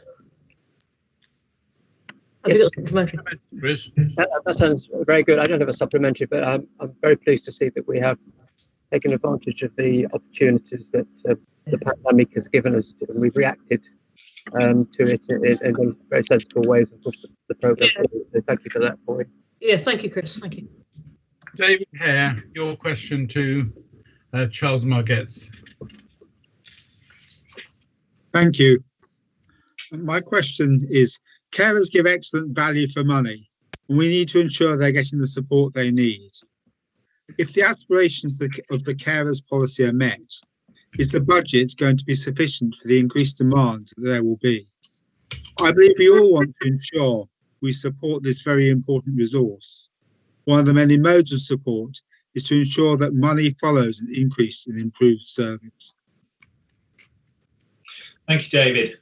Have you got a supplementary? That sounds very good. I don't have a supplementary, but I'm very pleased to see that we have taken advantage of the opportunities that the pandemic has given us, and we've reacted to it in very sensible ways and pushed the programme forward. So thank you for that, Paul. Yeah, thank you, Chris. Thank you. David Hare, your question to Charles Margetts. Thank you. My question is, carers give excellent value for money, and we need to ensure they're getting the support they need. If the aspirations of the carers policy are met, is the budget going to be sufficient for the increased demand that there will be? I believe we all want to ensure we support this very important resource. One of the many modes of support is to ensure that money follows an increase in improved service. Thank you, David.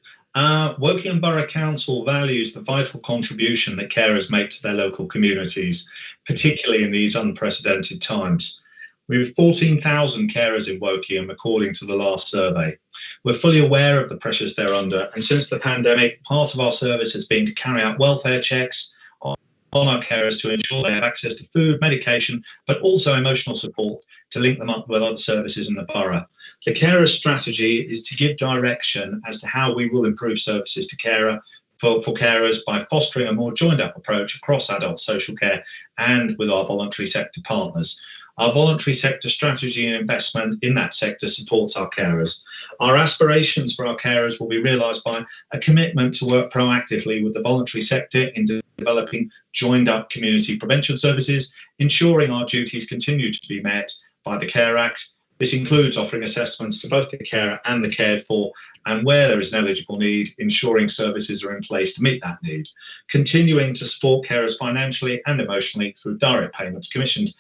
Woking Borough Council values the vital contribution that carers make to their local communities, particularly in these unprecedented times. We have 14,000 carers in Woking, according to the last survey. We're fully aware of the pressures they're under, and since the pandemic, part of our service has been to carry out welfare checks on our carers to ensure they have access to food, medication, but also emotional support to link them up with other services in the borough. The carer strategy is to give direction as to how we will improve services to for carers by fostering a more joined-up approach across adult social care and with our voluntary sector partners. Our voluntary sector strategy and investment in that sector supports our carers. Our aspirations for our carers will be realised by a commitment to work proactively with the voluntary sector in developing joined-up community prevention services, ensuring our duties continue to be met by the Care Act. This includes offering assessments to both the carer and the cared for, and where there is an eligible need, ensuring services are in place to meet that need. Continuing to support carers financially and emotionally through direct payments, commissioned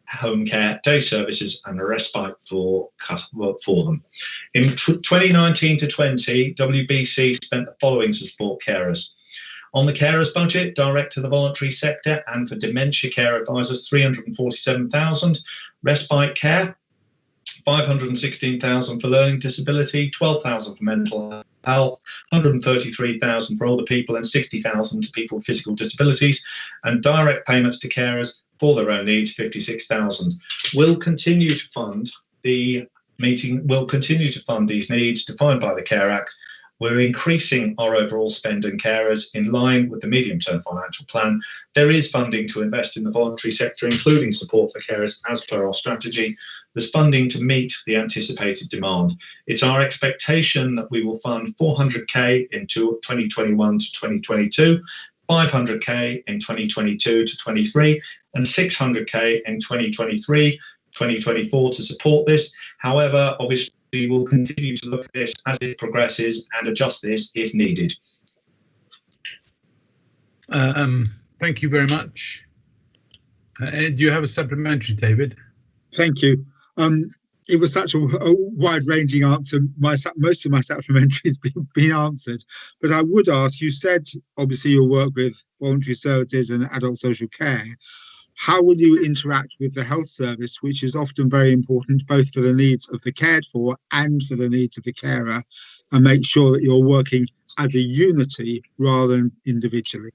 home care, day services and a respite for them. In 2019 to 20, WBC spent the following to support carers. On the carers budget, direct to the voluntary sector and for dementia care advisors, 347,000, respite care, 516,000 for learning disability, 12,000 for mental health, 133,000 for older people and 60,000 to people with physical disabilities, and direct payments to carers for their own needs, 56,000. We'll continue to fund these needs defined by the Care Act. We're increasing our overall spend in carers in line with the medium-term financial plan. There is funding to invest in the voluntary sector, including support for carers as per our strategy. There's funding to meet the anticipated demand. It's our expectation that we will fund 400k in 2021 to 2022, 500k in 2022 to 23, and 600k in 2023, 2024 to support this. However, obviously, we will continue to look at this as it progresses and adjust this if needed. Thank you very much. Do you have a supplementary, David? Thank you. It was such a wide-ranging answer. Most of my supplementary has been answered, but I would ask, you said obviously you'll work with voluntary services and adult social care. How will you interact with the health service, which is often very important both for the needs of the cared for and for the needs of the carer, and make sure that you're working as a unity rather than individually?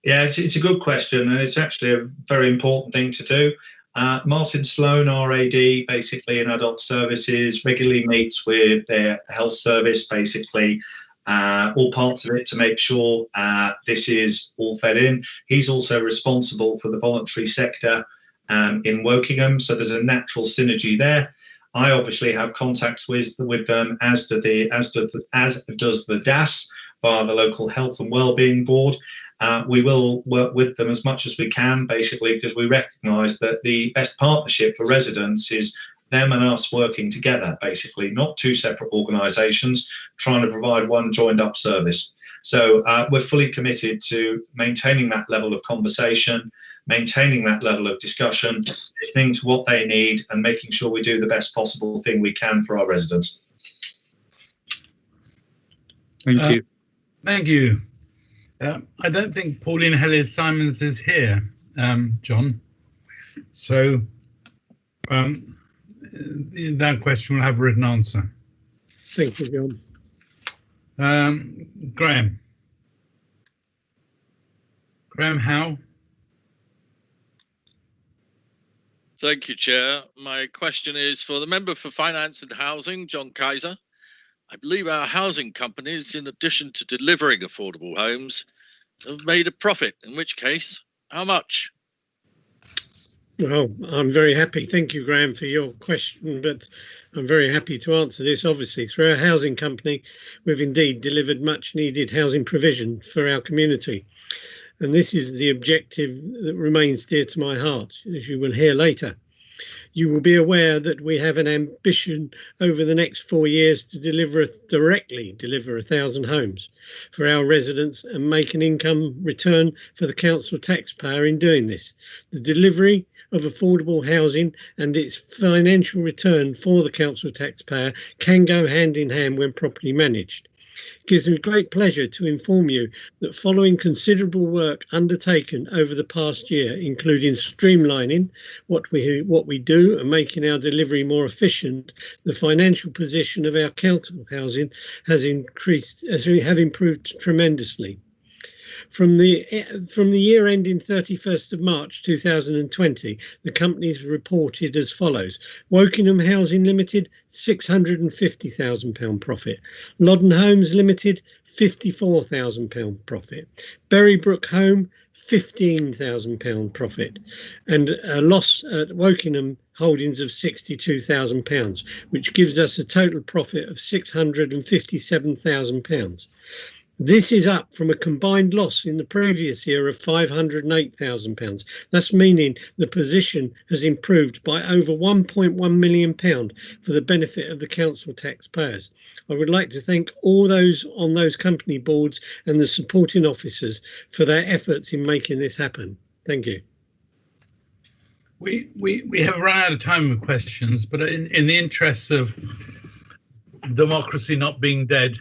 Yeah, it's a good question, and it's actually a very important thing to do. Martin Sloan, our AD, basically in adult services, regularly meets with their health service, basically all parts of it to make sure this is all fed in. He's also responsible for the voluntary sector in Wokingham, so there's a natural synergy there. I obviously have contacts with them, as does the DAS via the local health and wellbeing board, We will work with them as much as we can, basically, because we recognise that the best partnership for residents is them and us working together, basically, not two separate organisations trying to provide one joined up service. So we're fully committed to maintaining that level of conversation, maintaining that level of discussion, listening to what they need and making sure we do the best possible thing we can for our residents. Thank you. Thank you. I don't think Pauline Hellier-Simons is here, John. So that question will have a written answer. Thank you, John. Graham. Graham Howe. Thank you, Chair. My question is for the Member for Finance and Housing, John Kaiser. I believe our housing companies, in addition to delivering affordable homes, have made a profit, in which case, how much? Well, I'm very happy. Thank you, Graham, for your question, but I'm very happy to answer this. Obviously, through our housing company, we've indeed delivered much needed housing provision for our community. And this is the objective that remains dear to my heart, as you will hear later. You will be aware that we have an ambition over the next 4 years to directly deliver 1,000 homes for our residents and make an income return for the council taxpayer in doing this. The delivery of affordable housing and its financial return for the council taxpayer can go hand in hand when properly managed. It gives me great pleasure to inform you that following considerable work undertaken over the past year, including streamlining what we do and making our delivery more efficient, the financial position of our council housing has improved tremendously. From the year ending 31st of March 2020, the companies reported as follows: Wokingham Housing Limited, £650,000 profit; Loddon Homes Limited, £54,000 profit; Berrybrook Home, £15,000 profit, and a loss at Wokingham Holdings of £62,000, which gives us a total profit of £657,000. This is up from a combined loss in the previous year of £508,000. That's meaning the position has improved by over £1.1 million for the benefit of the council taxpayers. I would like to thank all those on those company boards and the supporting officers for their efforts in making this happen. Thank you. We have run out of time with questions, but in the interests of democracy not being dead,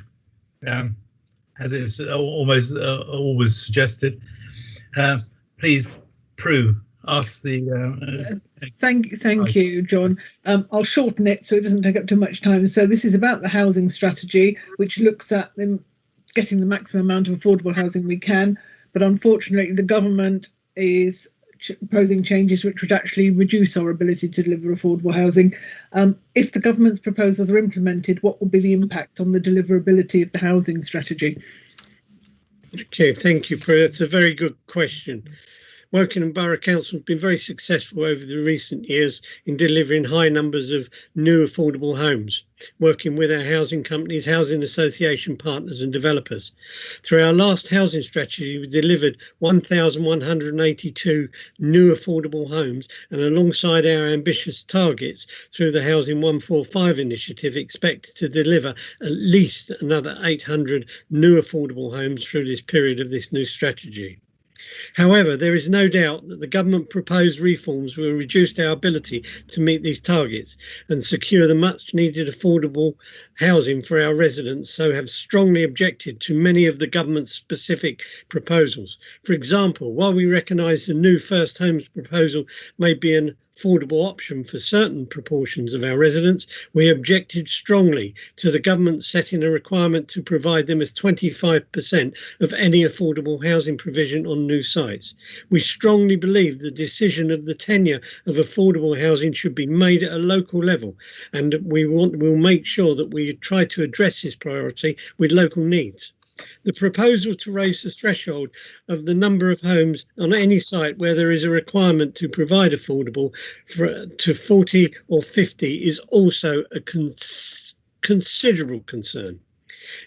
as is almost always suggested, please, Prue, ask the. Thank you, John. I'll shorten it so it doesn't take up too much time. So this is about the housing strategy, which looks at them getting the maximum amount of affordable housing we can. But unfortunately, the government is proposing changes which would actually reduce our ability to deliver affordable housing. If the government's proposals are implemented, what will be the impact on the deliverability of the housing strategy? Okay, thank you, Prue. That's a very good question. Wokingham Borough Council has been very successful over the recent years in delivering high numbers of new affordable homes, working with our housing companies, housing association partners and developers. Through our last housing strategy, we delivered 1,182 new affordable homes, and alongside our ambitious targets through the Housing 145 initiative, expect to deliver at least another 800 new affordable homes through this period of this new strategy. However, there is no doubt that the government proposed reforms will reduce our ability to meet these targets and secure the much needed affordable housing for our residents, so have strongly objected to many of the government's specific proposals. For example, while we recognise the new First Homes proposal may be an affordable option for certain proportions of our residents, we objected strongly to the government setting a requirement to provide them with 25% of any affordable housing provision on new sites. We strongly believe the decision of the tenure of affordable housing should be made at a local level, and we'll make sure that we try to address this priority with local needs. The proposal to raise the threshold of the number of homes on any site where there is a requirement to provide affordable to 40 or 50 is also a considerable concern.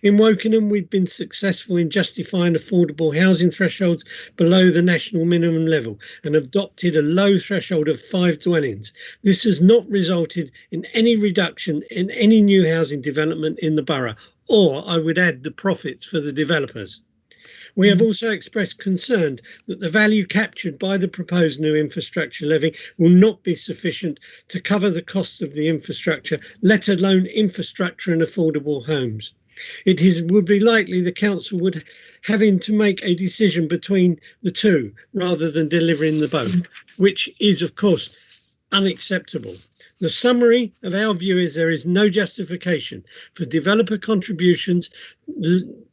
In Wokingham, we've been successful in justifying affordable housing thresholds below the national minimum level and adopted a low threshold of 5 dwellings. This has not resulted in any reduction in any new housing development in the borough, or I would add the profits for the developers. We have also expressed concern that the value captured by the proposed new infrastructure levy will not be sufficient to cover the cost of the infrastructure, let alone infrastructure and affordable homes. Would be likely the council would having to make a decision between the two rather than delivering the both, which is of course unacceptable. The summary of our view is there is no justification for developer contributions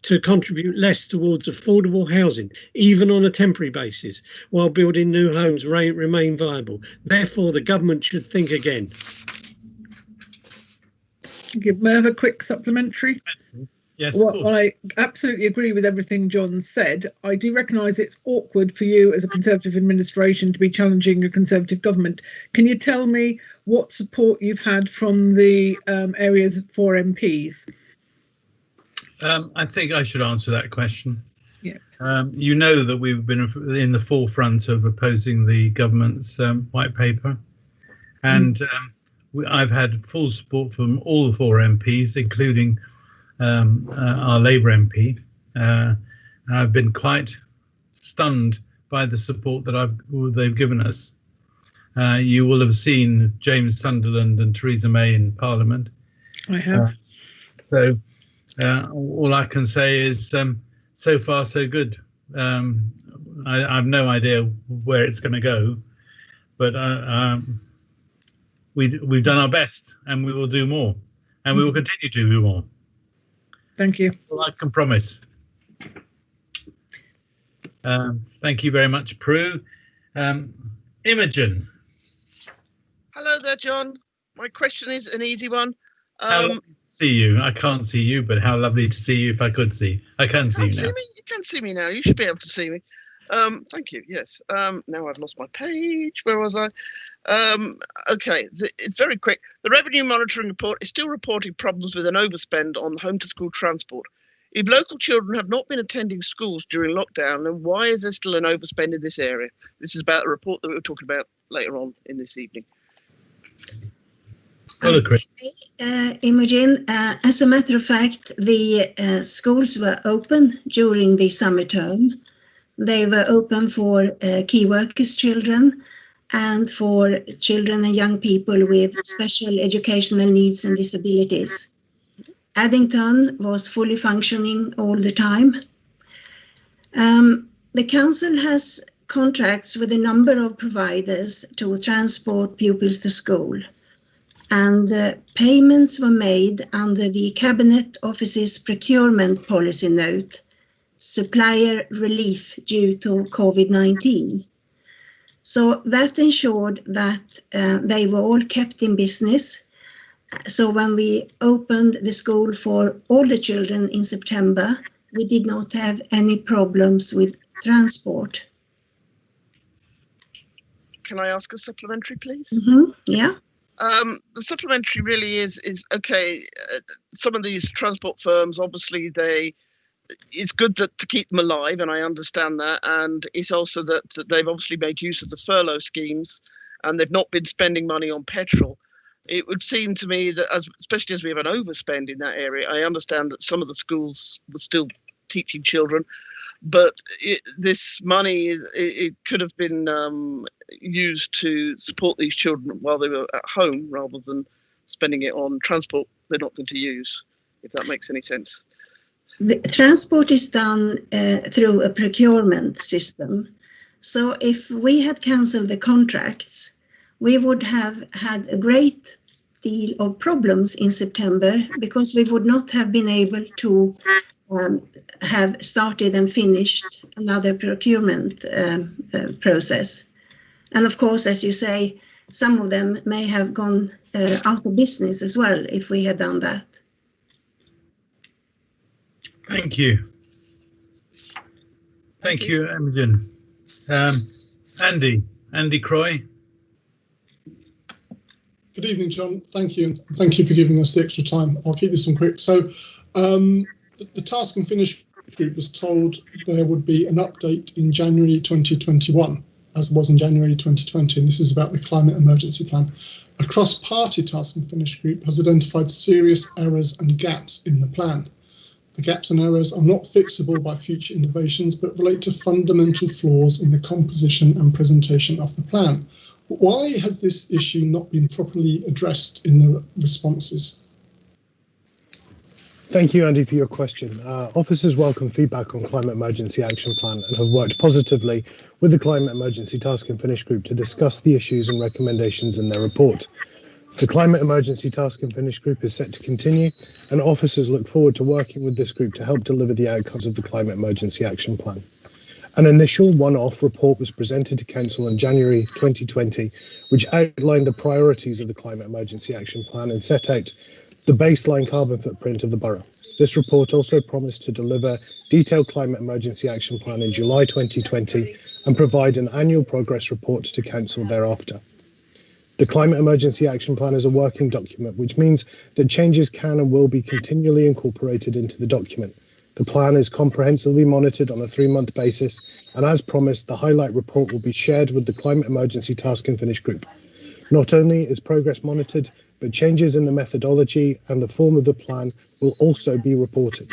to contribute less towards affordable housing, even on a temporary basis, while building new homes remain viable. Therefore, the government should think again. May I have a quick supplementary? Yes, well, I absolutely agree with everything John said. I do recognise it's awkward for you as a Conservative administration to be challenging a Conservative government. Can you tell me what support you've had from the area's 4 MPs? I think I should answer that question. Yeah. You know that we've been in the forefront of opposing the government's white paper, and I've had full support from all the 4 MPs, including our Labour MP. I've been quite stunned by the support that they've given us. You will have seen James Sunderland and Theresa May in Parliament. I have. So all I can say is so far so good. I've no idea where it's going to go, but we've done our best, and we will do more, and we will continue to do more. Thank you. Well, I can promise. Thank you very much, Prue. Imogen. Hello there, John. My question is an easy one. How lovely to see you. I can't see you, but how lovely to see you if I could see. I can see you now. You can see me now. You should be able to see me. Thank you. Yes. Now I've lost my page. Where was I? Okay, it's very quick. The revenue monitoring report is still reporting problems with an overspend on home to school transport. If local children have not been attending schools during lockdown, then why is there still an overspend in this area? This is about the report that we were talking about later on in this evening. Imogen, as a matter of fact, the schools were open during the summer term. They were open for key workers children and for children and young people with special educational needs and disabilities. Addington was fully functioning all the time. The council has contracts with a number of providers to transport pupils to school, and payments were made under the Cabinet Office's procurement policy note, supplier relief due to COVID-19. So that ensured that they were all kept in business. So when we opened the school for all the children in September, we did not have any problems with transport. Can I ask a supplementary, please? Yeah. The supplementary really is okay. Some of these transport firms, obviously, it's good to keep them alive, and I understand that. And it's also that they've obviously made use of the furlough schemes, and they've not been spending money on petrol. It would seem to me that, especially as we have an overspend in that area, I understand that some of the schools were still teaching children, but this money, it could have been used to support these children while they were at home, rather than spending it on transport they're not going to use, if that makes any sense. The transport is done through a procurement system. So if we had cancelled the contracts, we would have had a great deal of problems in September, because we would not have been able to have started and finished another procurement process. And of course, as you say, some of them may have gone out of business as well if we had done that. Thank you. Thank you, Imogen. Andy Croy. Good evening, John. Thank you. Thank you for giving us the extra time. I'll keep this one quick. So the Task and Finish group was told there would be an update in January 2021, as it was in January 2020, and this is about the climate emergency plan. A cross-party Task and Finish group has identified serious errors and gaps in the plan. The gaps and errors are not fixable by future innovations, but relate to fundamental flaws in the composition and presentation of the plan. Why has this issue not been properly addressed in the responses? Thank you, Andy, for your question. Officers welcome feedback on Climate Emergency Action Plan and have worked positively with the Climate Emergency Task and Finish Group to discuss the issues and recommendations in their report. The Climate Emergency Task and Finish Group is set to continue, and officers look forward to working with this group to help deliver the outcomes of the Climate Emergency Action Plan. An initial one-off report was presented to Council in January 2020, which outlined the priorities of the Climate Emergency Action Plan and set out the baseline carbon footprint of the borough. This report also promised to deliver detailed Climate Emergency Action Plan in July 2020 and provide an annual progress report to Council thereafter. The Climate Emergency Action Plan is a working document, which means that changes can and will be continually incorporated into the document. The plan is comprehensively monitored on a 3-month basis, and as promised, the highlight report will be shared with the Climate Emergency Task and Finish Group. Not only is progress monitored, but changes in the methodology and the form of the plan will also be reported.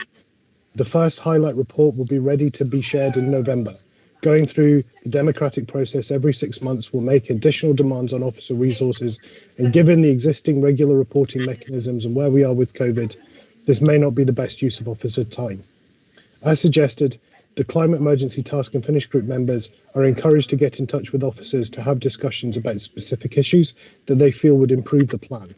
The first highlight report will be ready to be shared in November. Going through the democratic process every 6 months will make additional demands on officer resources, and given the existing regular reporting mechanisms and where we are with COVID, this may not be the best use of officer time. As suggested, the Climate Emergency Task and Finish Group members are encouraged to get in touch with officers to have discussions about specific issues that they feel would improve the plan.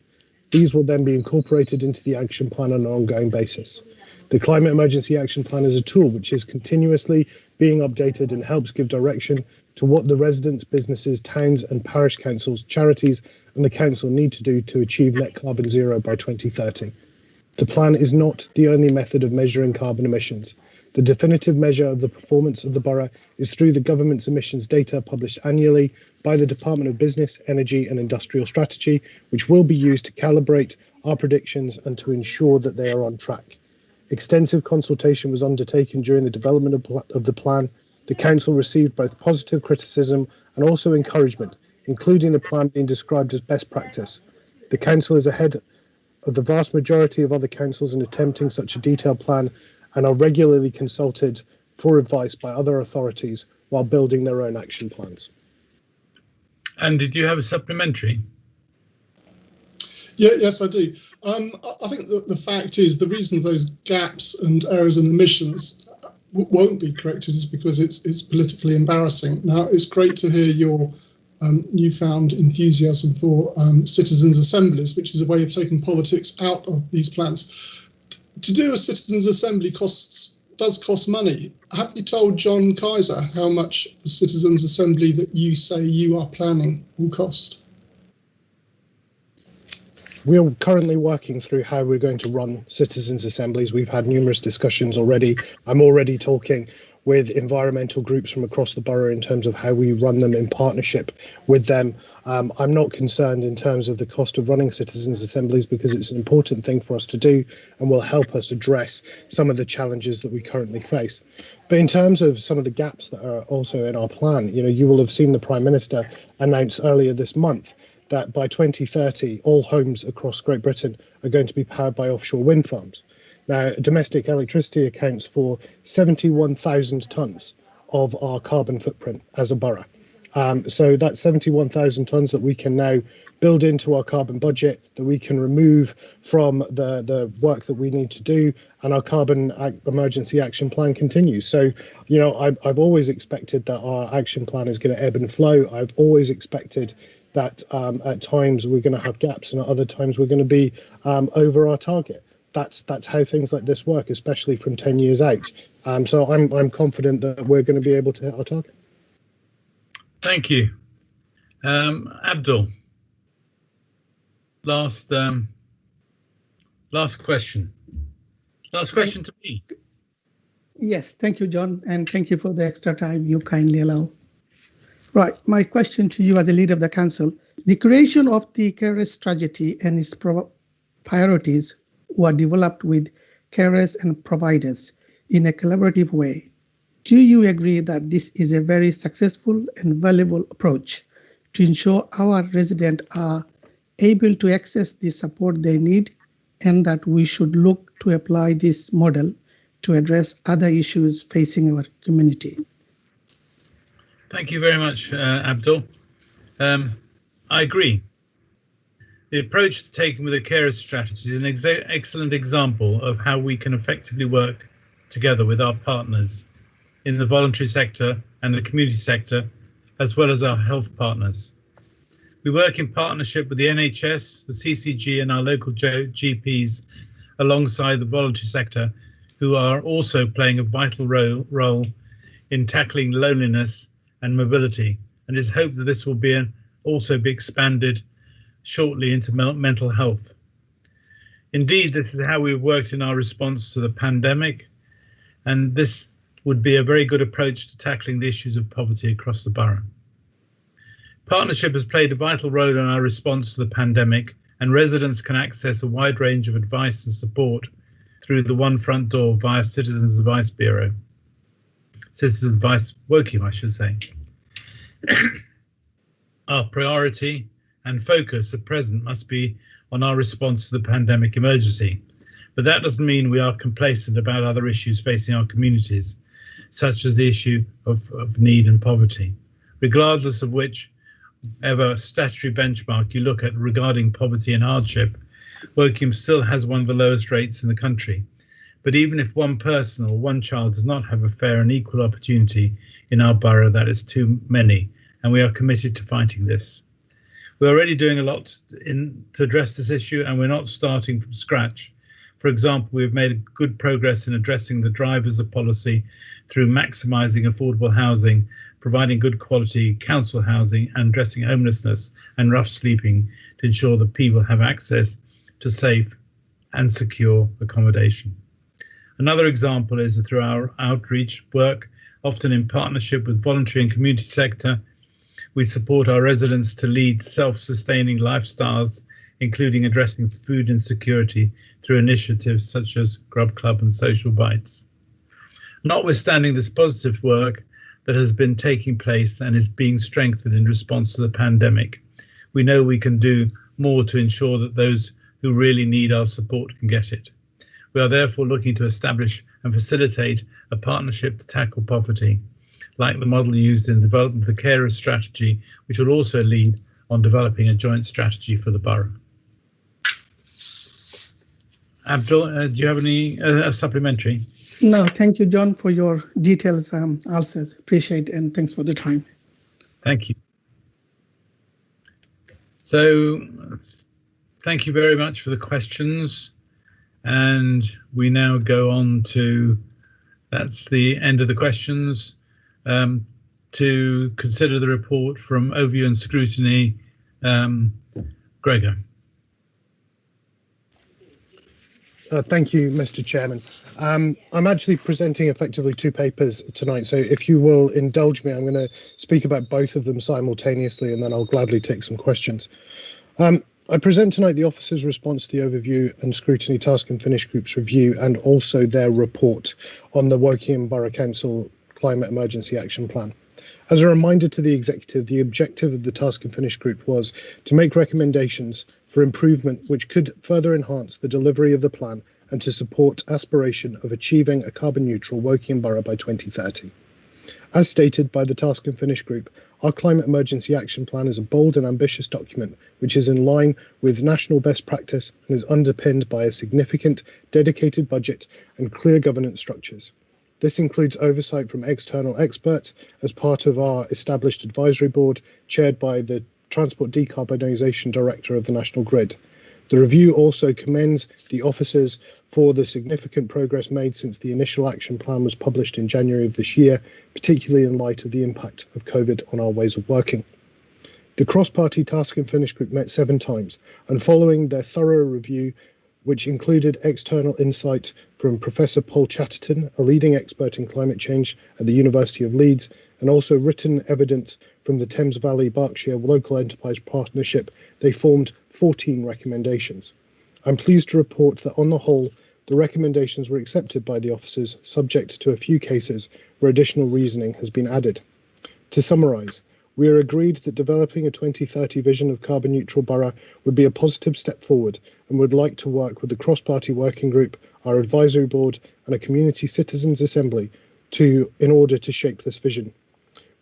These will then be incorporated into the action plan on an ongoing basis. The Climate Emergency Action Plan is a tool which is continuously being updated and helps give direction to what the residents, businesses, towns and parish councils, charities and the council need to do to achieve net carbon zero by 2030. The plan is not the only method of measuring carbon emissions. The definitive measure of the performance of the borough is through the government's emissions data published annually by the Department of Business, Energy and Industrial Strategy, which will be used to calibrate our predictions and to ensure that they are on track. Extensive consultation was undertaken during the development of the plan. The council received both positive criticism and also encouragement, including the plan being described as best practice. The council is ahead of the vast majority of other councils in attempting such a detailed plan and are regularly consulted for advice by other authorities while building their own action plans. And did you have a supplementary? Yes, I do. I think that the fact is the reason those gaps and errors and omissions won't be corrected is because it's politically embarrassing. Now, it's great to hear your newfound enthusiasm for citizens' assemblies, which is a way of taking politics out of these plans. To do a citizens' assembly does cost money. Have you told John Kaiser how much the citizens' assembly that you say you are planning will cost? We are currently working through how we're going to run citizens' assemblies. We've had numerous discussions already. I'm already talking with environmental groups from across the borough in terms of how we run them in partnership with them. I'm not concerned in terms of the cost of running citizens' assemblies because it's an important thing for us to do and will help us address some of the challenges that we currently face. But in terms of some of the gaps that are also in our plan, you will have seen the Prime Minister announce earlier this month that by 2030, all homes across Great Britain are going to be powered by offshore wind farms. Now, domestic electricity accounts for 71,000 tonnes of our carbon footprint as a borough. So that's 71,000 tonnes that we can now build into our carbon budget, that we can remove from the work that we need to do, and our carbon emergency action plan continues. So, I've always expected that our action plan is going to ebb and flow. I've always expected that at times we're going to have gaps and at other times we're going to be over our target. That's how things like this work, especially from 10 years out. So I'm confident that we're going to be able to hit our target. Thank you. Abdul, last question. Last question to me. Yes, thank you, John, and thank you for the extra time you kindly allow. Right, my question to you as a leader of the council, the creation of the carer strategy and its priorities were developed with carers and providers in a collaborative way. Do you agree that this is a very successful and valuable approach to ensure our residents are able to access the support they need, and that we should look to apply this model to address other issues facing our community? Thank you very much, Abdul. I agree. The approach taken with the carer strategy is an excellent example of how we can effectively work together with our partners in the voluntary sector and the community sector, as well as our health partners. We work in partnership with the NHS, the CCG and our local GPs alongside the voluntary sector, who are also playing a vital role in tackling loneliness and mobility, and it's hoped that this will also be expanded shortly into mental health. Indeed, this is how we've worked in our response to the pandemic, and this would be a very good approach to tackling the issues of poverty across the borough. Partnership has played a vital role in our response to the pandemic, and residents can access a wide range of advice and support through the one front door via Citizens Advice Bureau. Citizens Advice Woking, I should say. Our priority and focus at present must be on our response to the pandemic emergency, but that doesn't mean we are complacent about other issues facing our communities, such as the issue of need and poverty. Regardless of whichever statutory benchmark you look at regarding poverty and hardship, Woking still has one of the lowest rates in the country. But even if one person or one child does not have a fair and equal opportunity in our borough, that is too many, and we are committed to fighting this. We're already doing a lot to address this issue, and we're not starting from scratch. For example, we've made good progress in addressing the drivers of policy through maximising affordable housing, providing good quality council housing, and addressing homelessness and rough sleeping to ensure that people have access to safe and secure accommodation. Another example is through our outreach work, often in partnership with voluntary and community sector. We support our residents to lead self-sustaining lifestyles, including addressing food insecurity through initiatives such as Grub Club and Social Bites. Notwithstanding this positive work that has been taking place and is being strengthened in response to the pandemic, we know we can do more to ensure that those who really need our support can get it. We are therefore looking to establish and facilitate a partnership to tackle poverty, like the model used in the development of the carer strategy, which will also lead on developing a joint strategy for the borough. Abdul, do you have any supplementary? No, thank you, John, for your details answers. Appreciate it, and thanks for the time. Thank you. So, thank you very much for the questions. And we now go on to, that's the end of the questions, to consider the report from Overview and Scrutiny. Gregor. Thank you, Mr. Chairman. I'm actually presenting effectively two papers tonight, so if you will indulge me, I'm going to speak about both of them simultaneously, and then I'll gladly take some questions. I present tonight the officer's response to the Overview and Scrutiny Task and Finish Group's review, and also their report on the Woking Borough Council Climate Emergency Action Plan. As a reminder to the executive, the objective of the Task and Finish Group was to make recommendations for improvement which could further enhance the delivery of the plan and to support aspiration of achieving a carbon neutral Woking Borough by 2030. As stated by the Task and Finish Group, our Climate Emergency Action Plan is a bold and ambitious document which is in line with national best practice and is underpinned by a significant dedicated budget and clear governance structures. This includes oversight from external experts as part of our established advisory board chaired by the Transport Decarbonisation Director of the National Grid. The review also commends the officers for the significant progress made since the initial action plan was published in January of this year, particularly in light of the impact of COVID on our ways of working. The cross-party Task and Finish Group met 7 times, and following their thorough review, which included external insight from Professor Paul Chatterton, a leading expert in climate change at the University of Leeds, and also written evidence from the Thames Valley Berkshire Local Enterprise Partnership, they formed 14 recommendations. I'm pleased to report that on the whole, The recommendations were accepted by the officers, subject to a few cases where additional reasoning has been added. To summarise, we are agreed that developing a 2030 vision of carbon neutral borough would be a positive step forward and would like to work with the cross-party working group, our advisory board and a community citizens assembly in order to shape this vision.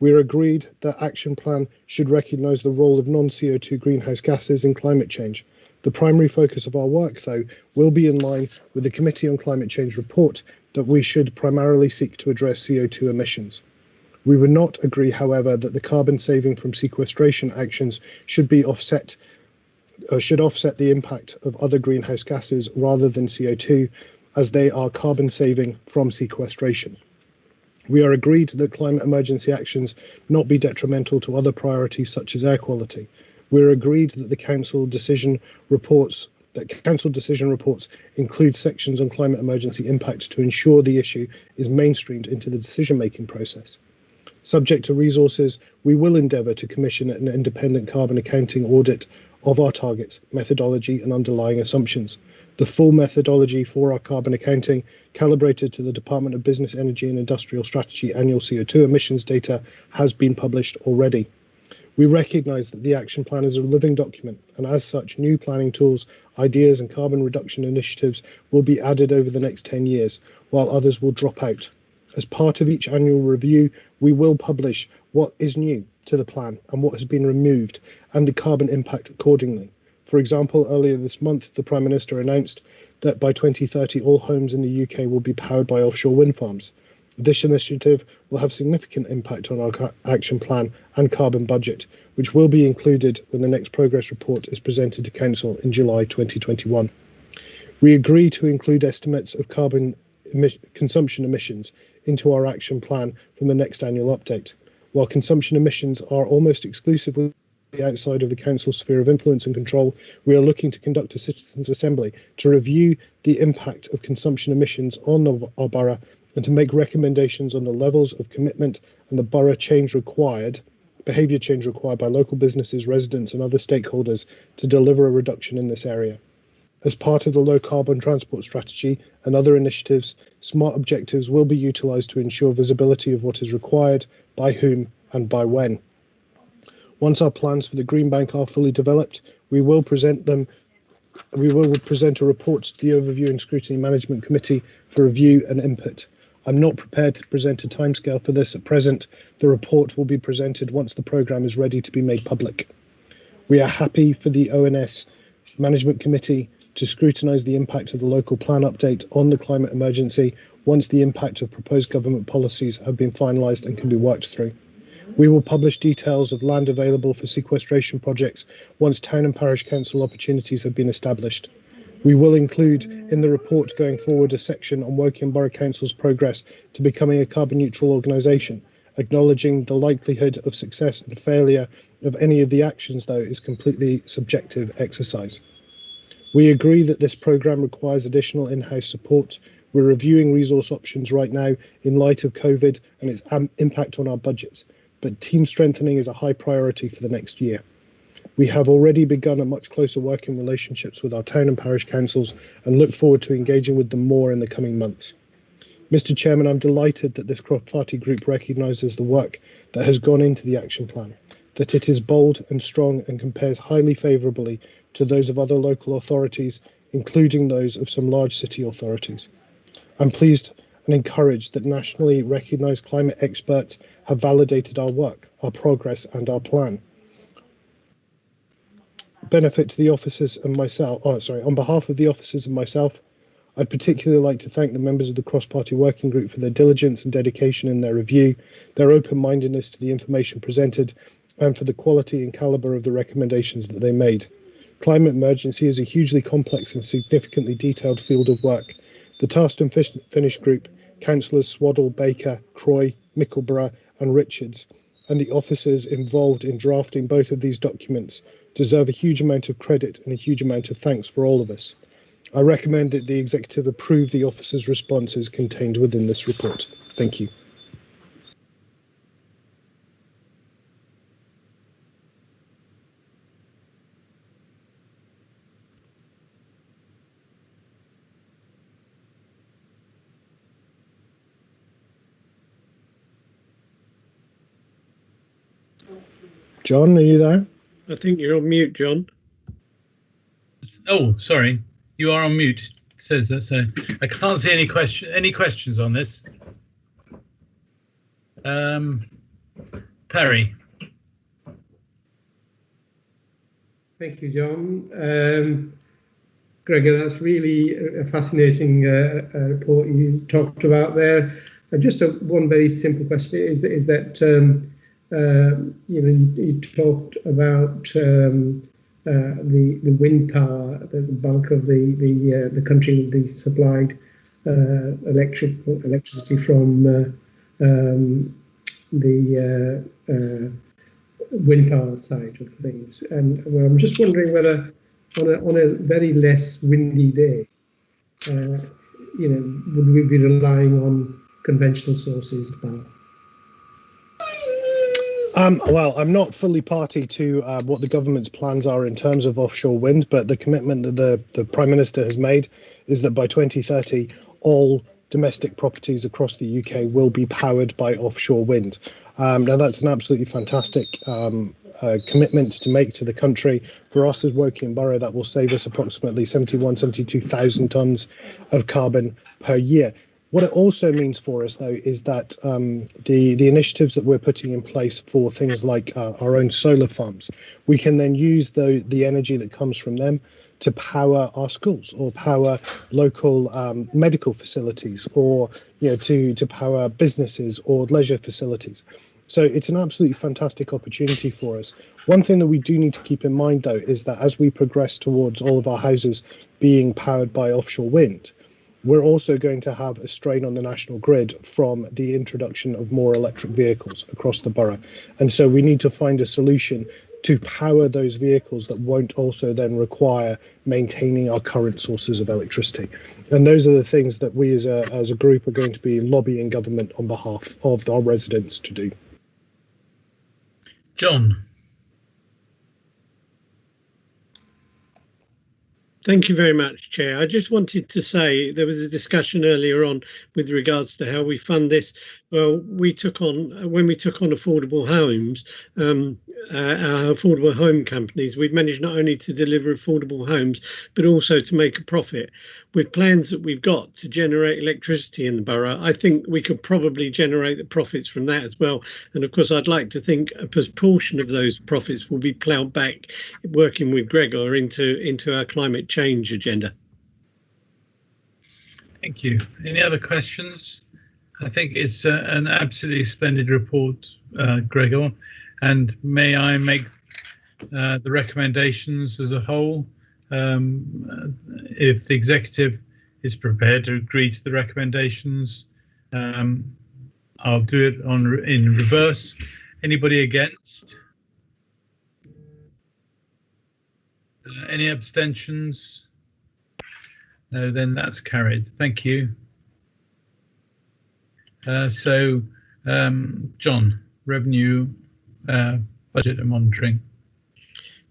We are agreed that action plan should recognise the role of non-CO2 greenhouse gases in climate change. The primary focus of our work, though, will be in line with the Committee on Climate Change report that we should primarily seek to address CO2 emissions. We would not agree, however, that the carbon saving from sequestration actions should offset the impact of other greenhouse gases rather than CO2, as they are carbon saving from sequestration. We are agreed that climate emergency actions not be detrimental to other priorities such as air quality. We are agreed that the council decision reports include sections on climate emergency impact to ensure the issue is mainstreamed into the decision-making process. Subject to resources, we will endeavour to commission an independent carbon accounting audit of our targets, methodology and underlying assumptions. The full methodology for our carbon accounting, calibrated to the Department of Business, Energy and Industrial Strategy annual CO2 emissions data, has been published already. We recognise that the action plan is a living document, and as such, new planning tools, ideas and carbon reduction initiatives will be added over the next 10 years, while others will drop out. As part of each annual review, we will publish what is new to the plan and what has been removed, and the carbon impact accordingly. For example, earlier this month, the Prime Minister announced that by 2030, all homes in the UK will be powered by offshore wind farms. This initiative will have significant impact on our action plan and carbon budget, which will be included when the next progress report is presented to Council in July 2021. We agree to include estimates of carbon consumption emissions into our action plan from the next annual update. While consumption emissions are almost exclusively outside of the Council's sphere of influence and control, we are looking to conduct a citizens' assembly to review the impact of consumption emissions on our borough and to make recommendations on the levels of commitment and the borough behaviour change required by local businesses, residents and other stakeholders to deliver a reduction in this area. As part of the low carbon transport strategy and other initiatives, smart objectives will be utilised to ensure visibility of what is required, by whom and by when. Once our plans for the Green Bank are fully developed, we will present a report to the Overview and Scrutiny Management Committee for review and input. I'm not prepared to present a timescale for this at present. The report will be presented once the programme is ready to be made public. We are happy for the ONS Management Committee to scrutinise the impact of the local plan update on the climate emergency once the impact of proposed government policies have been finalised and can be worked through. We will publish details of land available for sequestration projects once town and parish council opportunities have been established. We will include in the report going forward a section on Woking Borough Council's progress to becoming a carbon neutral organisation. Acknowledging the likelihood of success and failure of any of the actions, though, is completely subjective exercise. We agree that this programme requires additional in-house support. We're reviewing resource options right now in light of COVID and its impact on our budgets, but team strengthening is a high priority for the next year. We have already begun a much closer working relationships with our town and parish councils and look forward to engaging with them more in the coming months. Mr. Chairman, I'm delighted that this cross-party group recognises the work that has gone into the action plan, that it is bold and strong and compares highly favourably to those of other local authorities, including those of some large city authorities. I'm pleased and encouraged that nationally recognised climate experts have validated our work, our progress and our plan. Benefit to the officers and myself, on behalf of the officers and myself, I'd particularly like to thank the members of the cross-party working group for their diligence and dedication in their review, their open-mindedness to the information presented, and for the quality and calibre of the recommendations that they made. Climate emergency is a hugely complex and significantly detailed field of work. The Tasked and Finished group, councillors Swaddle, Baker, Croy, Mickleborough and Richards, and the officers involved in drafting both of these documents deserve a huge amount of credit and a huge amount of thanks for all of us. I recommend that the Executive approve the officers' responses contained within this report. Thank you. John, are you there? I think you're on mute, John. Oh, sorry, you are on mute. It says that, so I can't see any questions on this. Perry. Thank you, John. Gregor, that's really a fascinating report you talked about there. Just one very simple question is that you talked about the wind power, the bulk of the country will be supplied electricity from the wind power side of things, and I'm just wondering whether on a very less windy day, would we be relying on conventional sources of power? Well, I'm not fully party to what the government's plans are in terms of offshore wind, but the commitment that the Prime Minister has made is that by 2030, all domestic properties across the UK will be powered by offshore wind. Now, that's an absolutely fantastic commitment to make to the country. For us as Woking Borough, that will save us approximately 72,000 tonnes of carbon per year. What it also means for us, though, is that the initiatives that we're putting in place for things like our own solar farms, we can then use the energy that comes from them to power our schools or power local medical facilities, or to power businesses or leisure facilities. So it's an absolutely fantastic opportunity for us. One thing that we do need to keep in mind, though, is that as we progress towards all of our houses being powered by offshore wind, we're also going to have a strain on the national grid from the introduction of more electric vehicles across the borough. And so we need to find a solution to power those vehicles that won't also then require maintaining our current sources of electricity. And those are the things that we as a group are going to be lobbying government on behalf of our residents to do. John. Thank you very much, Chair. I just wanted to say there was a discussion earlier on with regards to how we fund this. Well, when we took on affordable homes, our affordable home companies, we've managed not only to deliver affordable homes, but also to make a profit. With plans that we've got to generate electricity in the borough, I think we could probably generate the profits from that as well. And of course, I'd like to think a proportion of those profits will be ploughed back, working with Gregor, into our climate change agenda. Thank you. Any other questions? I think it's an absolutely splendid report, Gregor. And may I make the recommendations as a whole? If the executive is prepared to agree to the recommendations, I'll do it in reverse. Anybody against? Any abstentions? No, then that's carried. Thank you. John, revenue, budget and monitoring.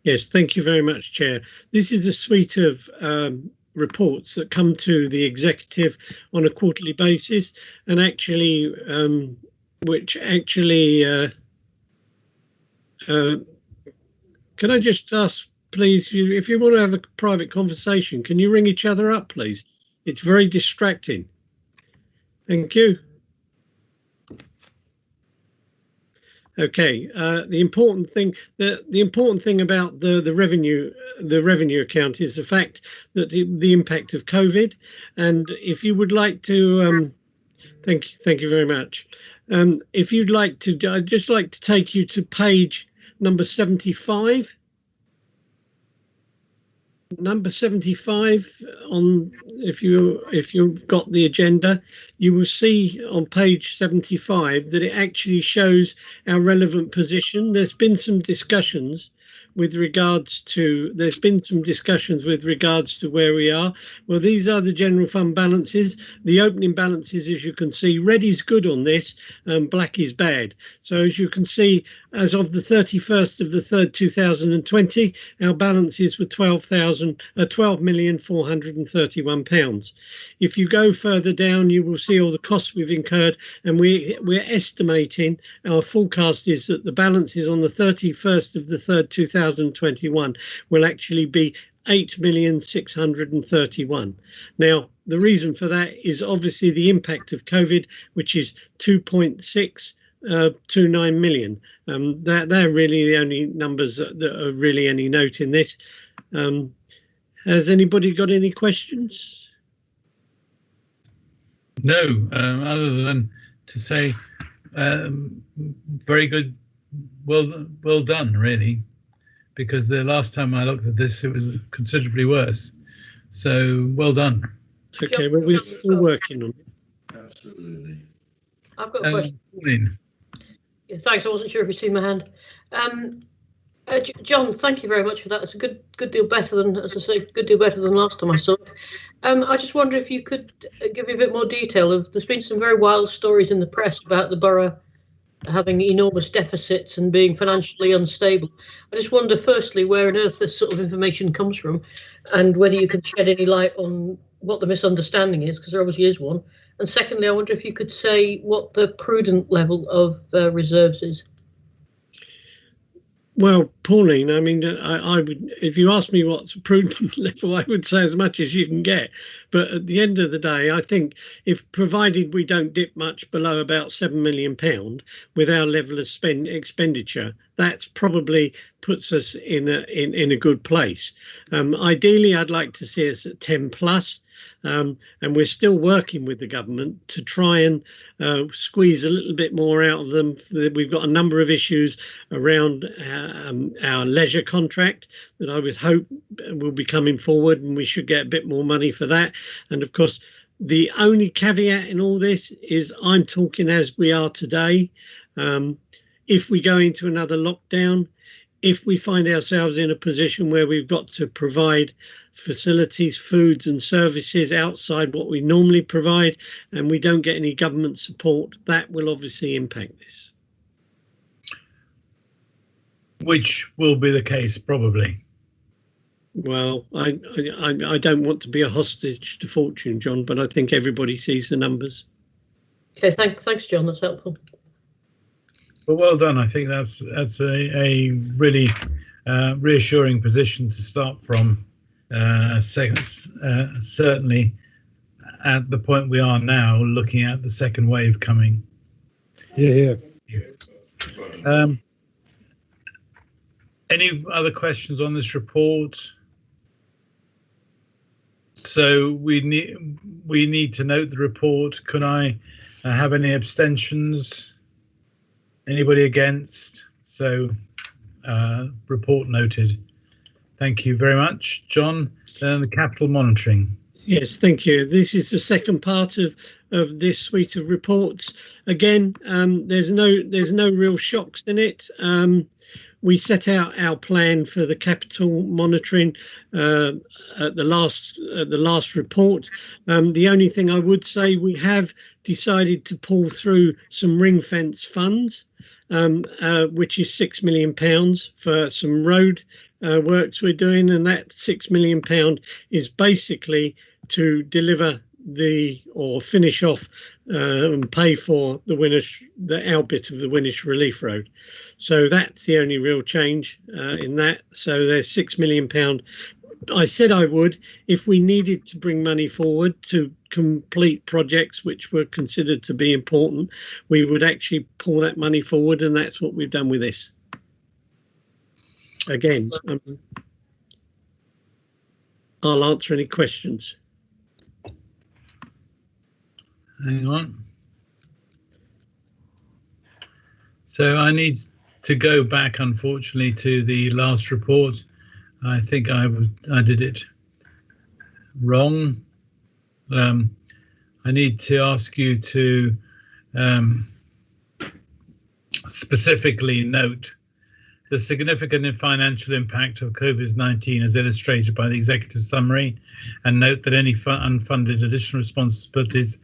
Yes, thank you very much, Chair. This is a suite of reports that come to the executive on a quarterly basis, and actually, can I just ask, please, if you want to have a private conversation, can you ring each other up, please? It's very distracting. Thank you. Okay. The important thing about the revenue account is the fact that the impact of COVID. And if you would like to, thank you very much. If you'd like to, I'd just like to take you to page number 75. Number 75 on, if you've got the agenda, you will see on page 75 that it actually shows our relevant position. There's been some discussions with regards to where we are. Well, these are the general fund balances. The opening balances, as you can see, red is good on this and black is bad. So as you can see, as of the 31st of the 3rd, 2020, our balances were £12,431,000. If you go further down, you will see all the costs we've incurred, and we're estimating, our forecast is that the balances on the 31st of the 3rd, 2021 will actually be 8,631,000. Now, the reason for that is obviously the impact of COVID, which is 2.629 million. They're really the only numbers that are really any note in this. Has anybody got any questions? No, other than to say very good, well done, really, because the last time I looked at this, it was considerably worse. So well done. Okay, well, we're still working on it. Absolutely. I've got a question. Yeah, thanks. I wasn't sure if you'd seen my hand. John, thank you very much for that. It's a good deal better than, as I say, good deal better than last time I saw it. I just wonder if you could give me a bit more detail of. There's been some very wild stories in the press about the borough having enormous deficits and being financially unstable. I just wonder, firstly, where on earth this sort of information comes from, and whether you can shed any light on what the misunderstanding is, because there obviously is one. And secondly, I wonder if you could say what the prudent level of reserves is. Well, Pauline, I mean, I would, if you ask me what's a prudent level, I would say as much as you can get. But at the end of the day, I think if provided we don't dip much below about £7 million with our level of expenditure, that's probably puts us in a good place. Ideally, I'd like to see us at 10 plus. And we're still working with the government to try and squeeze a little bit more out of them. We've got a number of issues around our leisure contract that I would hope will be coming forward, and we should get a bit more money for that. And of course, the only caveat in all this is I'm talking as we are today. If we go into another lockdown, if we find ourselves in a position where we've got to provide facilities, foods and services outside what we normally provide, and we don't get any government support, that will obviously impact this. Which will be the case, probably. Well, I don't want to be a hostage to fortune, John, but I think everybody sees the numbers. Okay, thanks, John. That's helpful. Well, well done. I think that's a really reassuring position to start from. Certainly, at the point we are now, looking at the second wave coming. Yeah. Any other questions on this report? So we need to note the report. Can I have any abstentions? Anybody against? So report noted. Thank you very much, John. The capital monitoring. Yes, thank you. This is the second part of this suite of reports. Again, there's no real shocks in it. We set out our plan for the capital monitoring at the last report. The only thing I would say, we have decided to pull through some ring fence funds, which is £6 million for some road works we're doing, and that £6 million is basically to deliver or finish off and pay for our bit of the Winnish Relief Road. So that's the only real change in that. So there's £6 million. I said I would, if we needed to bring money forward to complete projects which were considered to be important, we would actually pull that money forward, and that's what we've done with this. Again, I'll answer any questions. Hang on. So I need to go back, unfortunately, to the last report. I think I did it wrong. I need to ask you to specifically note the significant financial impact of COVID-19 as illustrated by the executive summary, and note that any unfunded additional responsibilities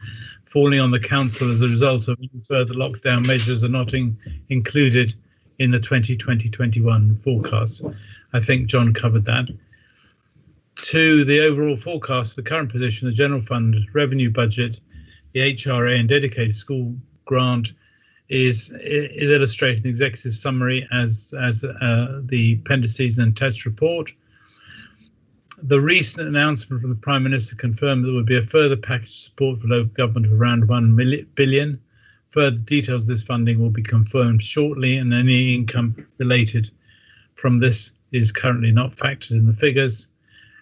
falling on the council as a result of further lockdown measures are not included in the 2020-21 forecast. I think John covered that. To the overall forecast, the current position, the general fund revenue budget, the HRA and dedicated school grant is illustrated in the executive summary as the appendices and test report. The recent announcement from the Prime Minister confirmed that there would be a further package of support for local government of around £1 billion. Further details of this funding will be confirmed shortly, and any income related from this is currently not factored in the figures.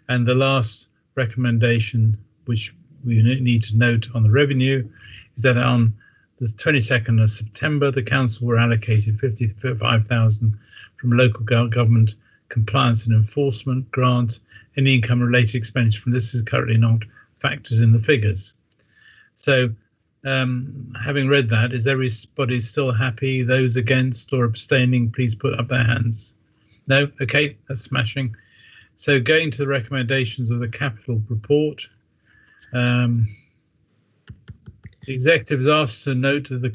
And the last recommendation, which we need to note on the revenue, is that on the 22nd of September, the council were allocated 55,000 from local government compliance and enforcement grant. Any income related expenditure from this is currently not factored in the figures. So having read that, is everybody still happy? Those against or abstaining, please put up their hands. No? Okay, that's smashing. So going to the recommendations of the capital report, the executive is asked to note that the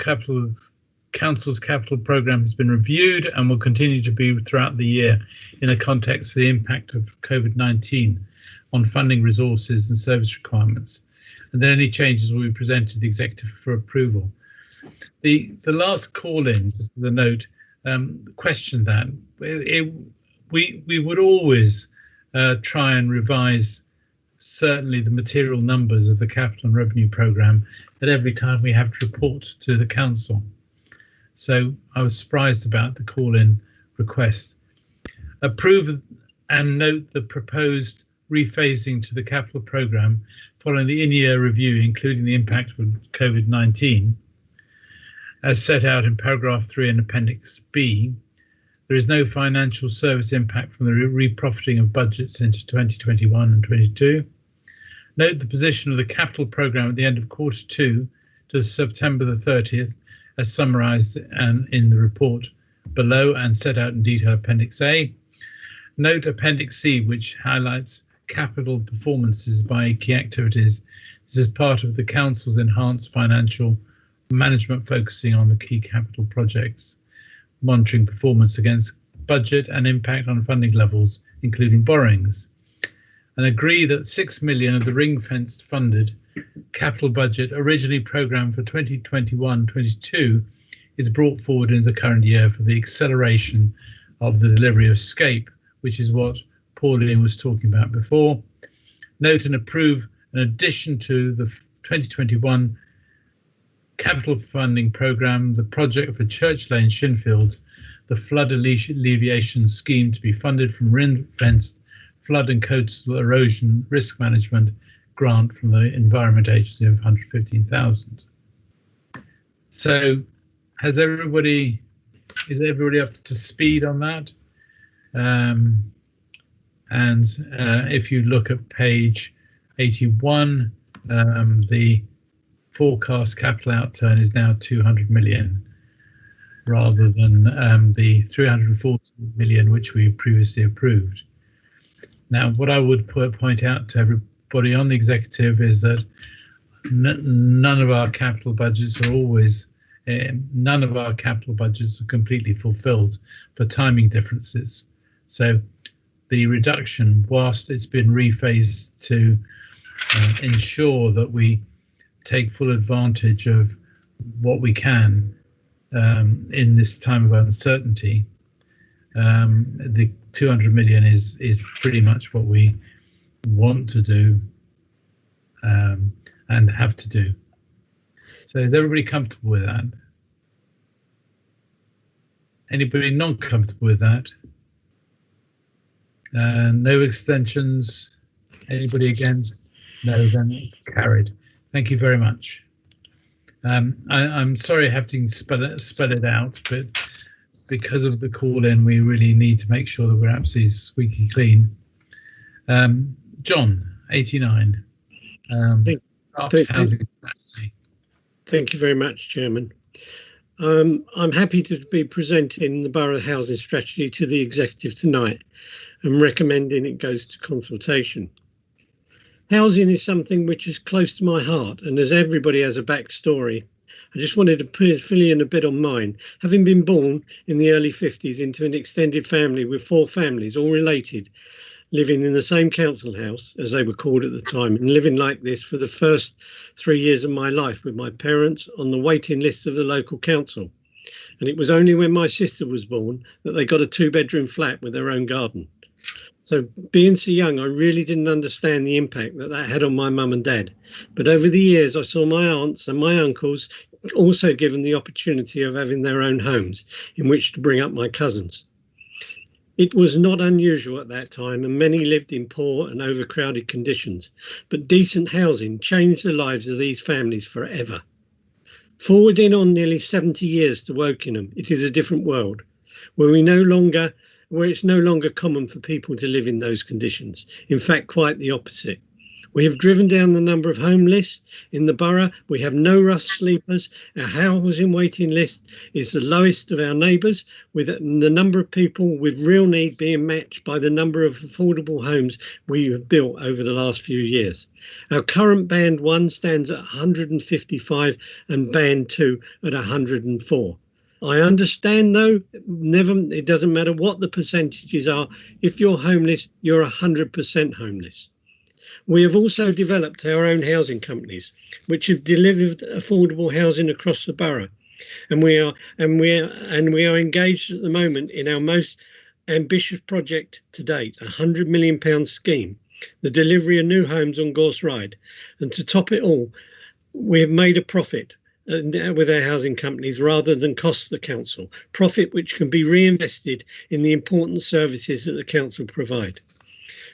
council's capital programme has been reviewed and will continue to be throughout the year in the context of the impact of COVID-19 on funding resources and service requirements. And then any changes will be presented to the executive for approval. The last call-in, just the note, questioned that. We would always try and revise certainly the material numbers of the capital and revenue programme at every time we have to report to the council. So I was surprised about the call-in request. Approve and note the proposed rephasing to the capital programme following the in-year review, including the impact of COVID-19. As set out in paragraph 3 in Appendix B, there is no financial service impact from the reprofiting of budgets into 2021 and 22. Note the position of the capital programme at the end of quarter 2 to September the 30th, as summarised in the report below and set out in detail Appendix A. Note Appendix C, which highlights capital performances by key activities. This is part of the Council's enhanced financial management focusing on the key capital projects, monitoring performance against budget and impact on funding levels, including borrowings, and agree that 6 million of the ring-fenced funded capital budget originally programmed for 2021-22 is brought forward in the current year for the acceleration of the delivery of SCAPE, which is what Pauline was talking about before. Note and approve an addition to the 2021 capital funding programme, the project for Church Lane, Shinfield, the flood alleviation scheme to be funded from ring-fenced flood and coastal erosion risk management grant from the Environment Agency of 115,000. So is everybody up to speed on that? And if you look at page 81, the forecast capital outturn is now 200 million rather than the 340 million which we previously approved. Now, what I would point out to everybody on the executive is that none of our capital budgets are always, none of our capital budgets are completely fulfilled for timing differences. So the reduction, whilst it's been rephased to ensure that we take full advantage of what we can in this time of uncertainty, the 200 million is pretty much what we want to do and have to do. So is everybody comfortable with that? Anybody not comfortable with that? No extensions? Anybody against? No, then it's carried. Thank you very much. I'm sorry having to spell it out, but because of the call-in, we really need to make sure that we're absolutely squeaky clean. John, 89. Housing strategy. Thank you very much, Chairman. I'm happy to be presenting the Borough Housing Strategy to the Executive tonight and recommending it goes to consultation. Housing is something which is close to my heart, and as everybody has a backstory, I just wanted to fill in a bit on mine. Having been born in the early 50s into an extended family with 4 families, all related, living in the same council house, as they were called at the time, and living like this for the first 3 years of my life with my parents on the waiting list of the local council. And it was only when my sister was born that they got a 2-bedroom flat with their own garden. So being so young, I really didn't understand the impact that had on my mum and dad. But over the years, I saw my aunts and my uncles also given the opportunity of having their own homes in which to bring up my cousins. It was not unusual at that time, and many lived in poor and overcrowded conditions. But decent housing changed the lives of these families forever. Forwarding on nearly 70 years to Wokingham, it is a different world, where it's no longer common for people to live in those conditions. In fact, quite the opposite. We have driven down the number of homeless in the borough. We have no rough sleepers. Our housing waiting list is the lowest of our neighbours, with the number of people with real need being matched by the number of affordable homes we have built over the last few years. Our current Band 1 stands at 155 and Band 2 at 104. I understand, though, it doesn't matter what the percentages are. If you're homeless, you're 100% homeless. We have also developed our own housing companies, which have delivered affordable housing across the borough, and we are engaged at the moment in our most ambitious project to date, a £100 million scheme, the delivery of new homes on Gorse Ride. And to top it all, we have made a profit with our housing companies rather than cost the council, profit which can be reinvested in the important services that the council provide.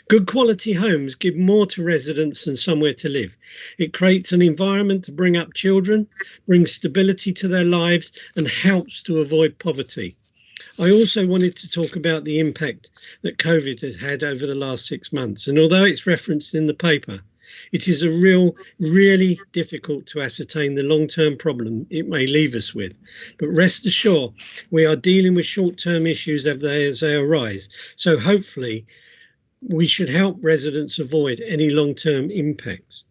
Good quality homes give more to residents than somewhere to live. It creates an environment to bring up children, brings stability to their lives, and helps to avoid poverty. I also wanted to talk about the impact that COVID has had over the last 6 months. And although it's referenced in the paper, it is really difficult to ascertain the long-term problem it may leave us with. But rest assured, we are dealing with short-term issues as they arise. So hopefully, we should help residents avoid any long-term impacts.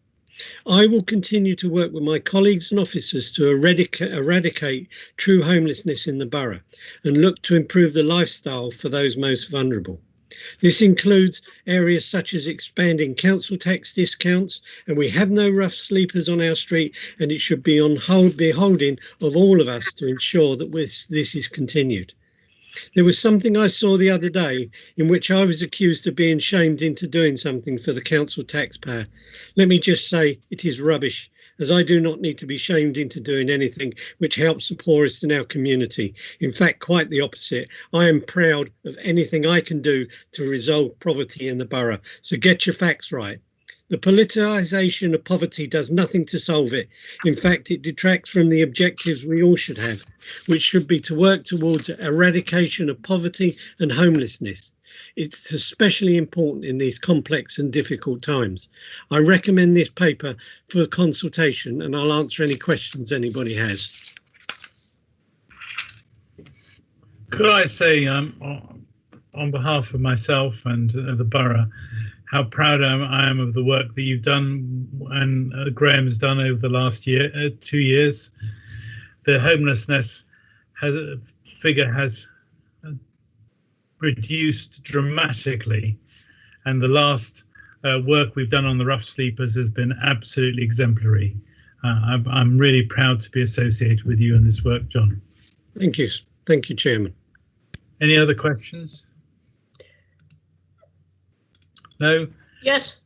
I will continue to work with my colleagues and officers to eradicate true homelessness in the borough and look to improve the lifestyle for those most vulnerable. This includes areas such as expanding council tax discounts, and we have no rough sleepers on our street, and it should be beholding of all of us to ensure that this is continued. There was something I saw the other day in which I was accused of being shamed into doing something for the council taxpayer. Let me just say it is rubbish, as I do not need to be shamed into doing anything which helps the poorest in our community. In fact, quite the opposite. I am proud of anything I can do to resolve poverty in the borough. So get your facts right. The politicisation of poverty does nothing to solve it. In fact, it detracts from the objectives we all should have, which should be to work towards eradication of poverty and homelessness. It's especially important in these complex and difficult times. I recommend this paper for consultation, and I'll answer any questions anybody has. Could I say, on behalf of myself and the borough, how proud I am of the work that you've done and Graham's done over the last 2 years. The homelessness figure has reduced dramatically, and the last work we've done on the rough sleepers has been absolutely exemplary. I'm really proud to be associated with you in this work, John. Thank you. Thank you, Chairman. Any other questions? No? Yes.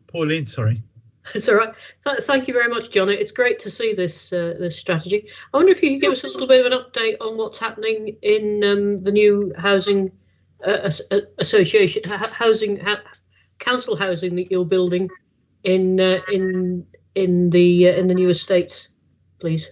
Pauline, sorry. It's all right. Thank you very much, John. It's great to see this this strategy. I wonder if you could give us a little bit of an update on what's happening in the new housing association, council housing that you're building in the new estates, please.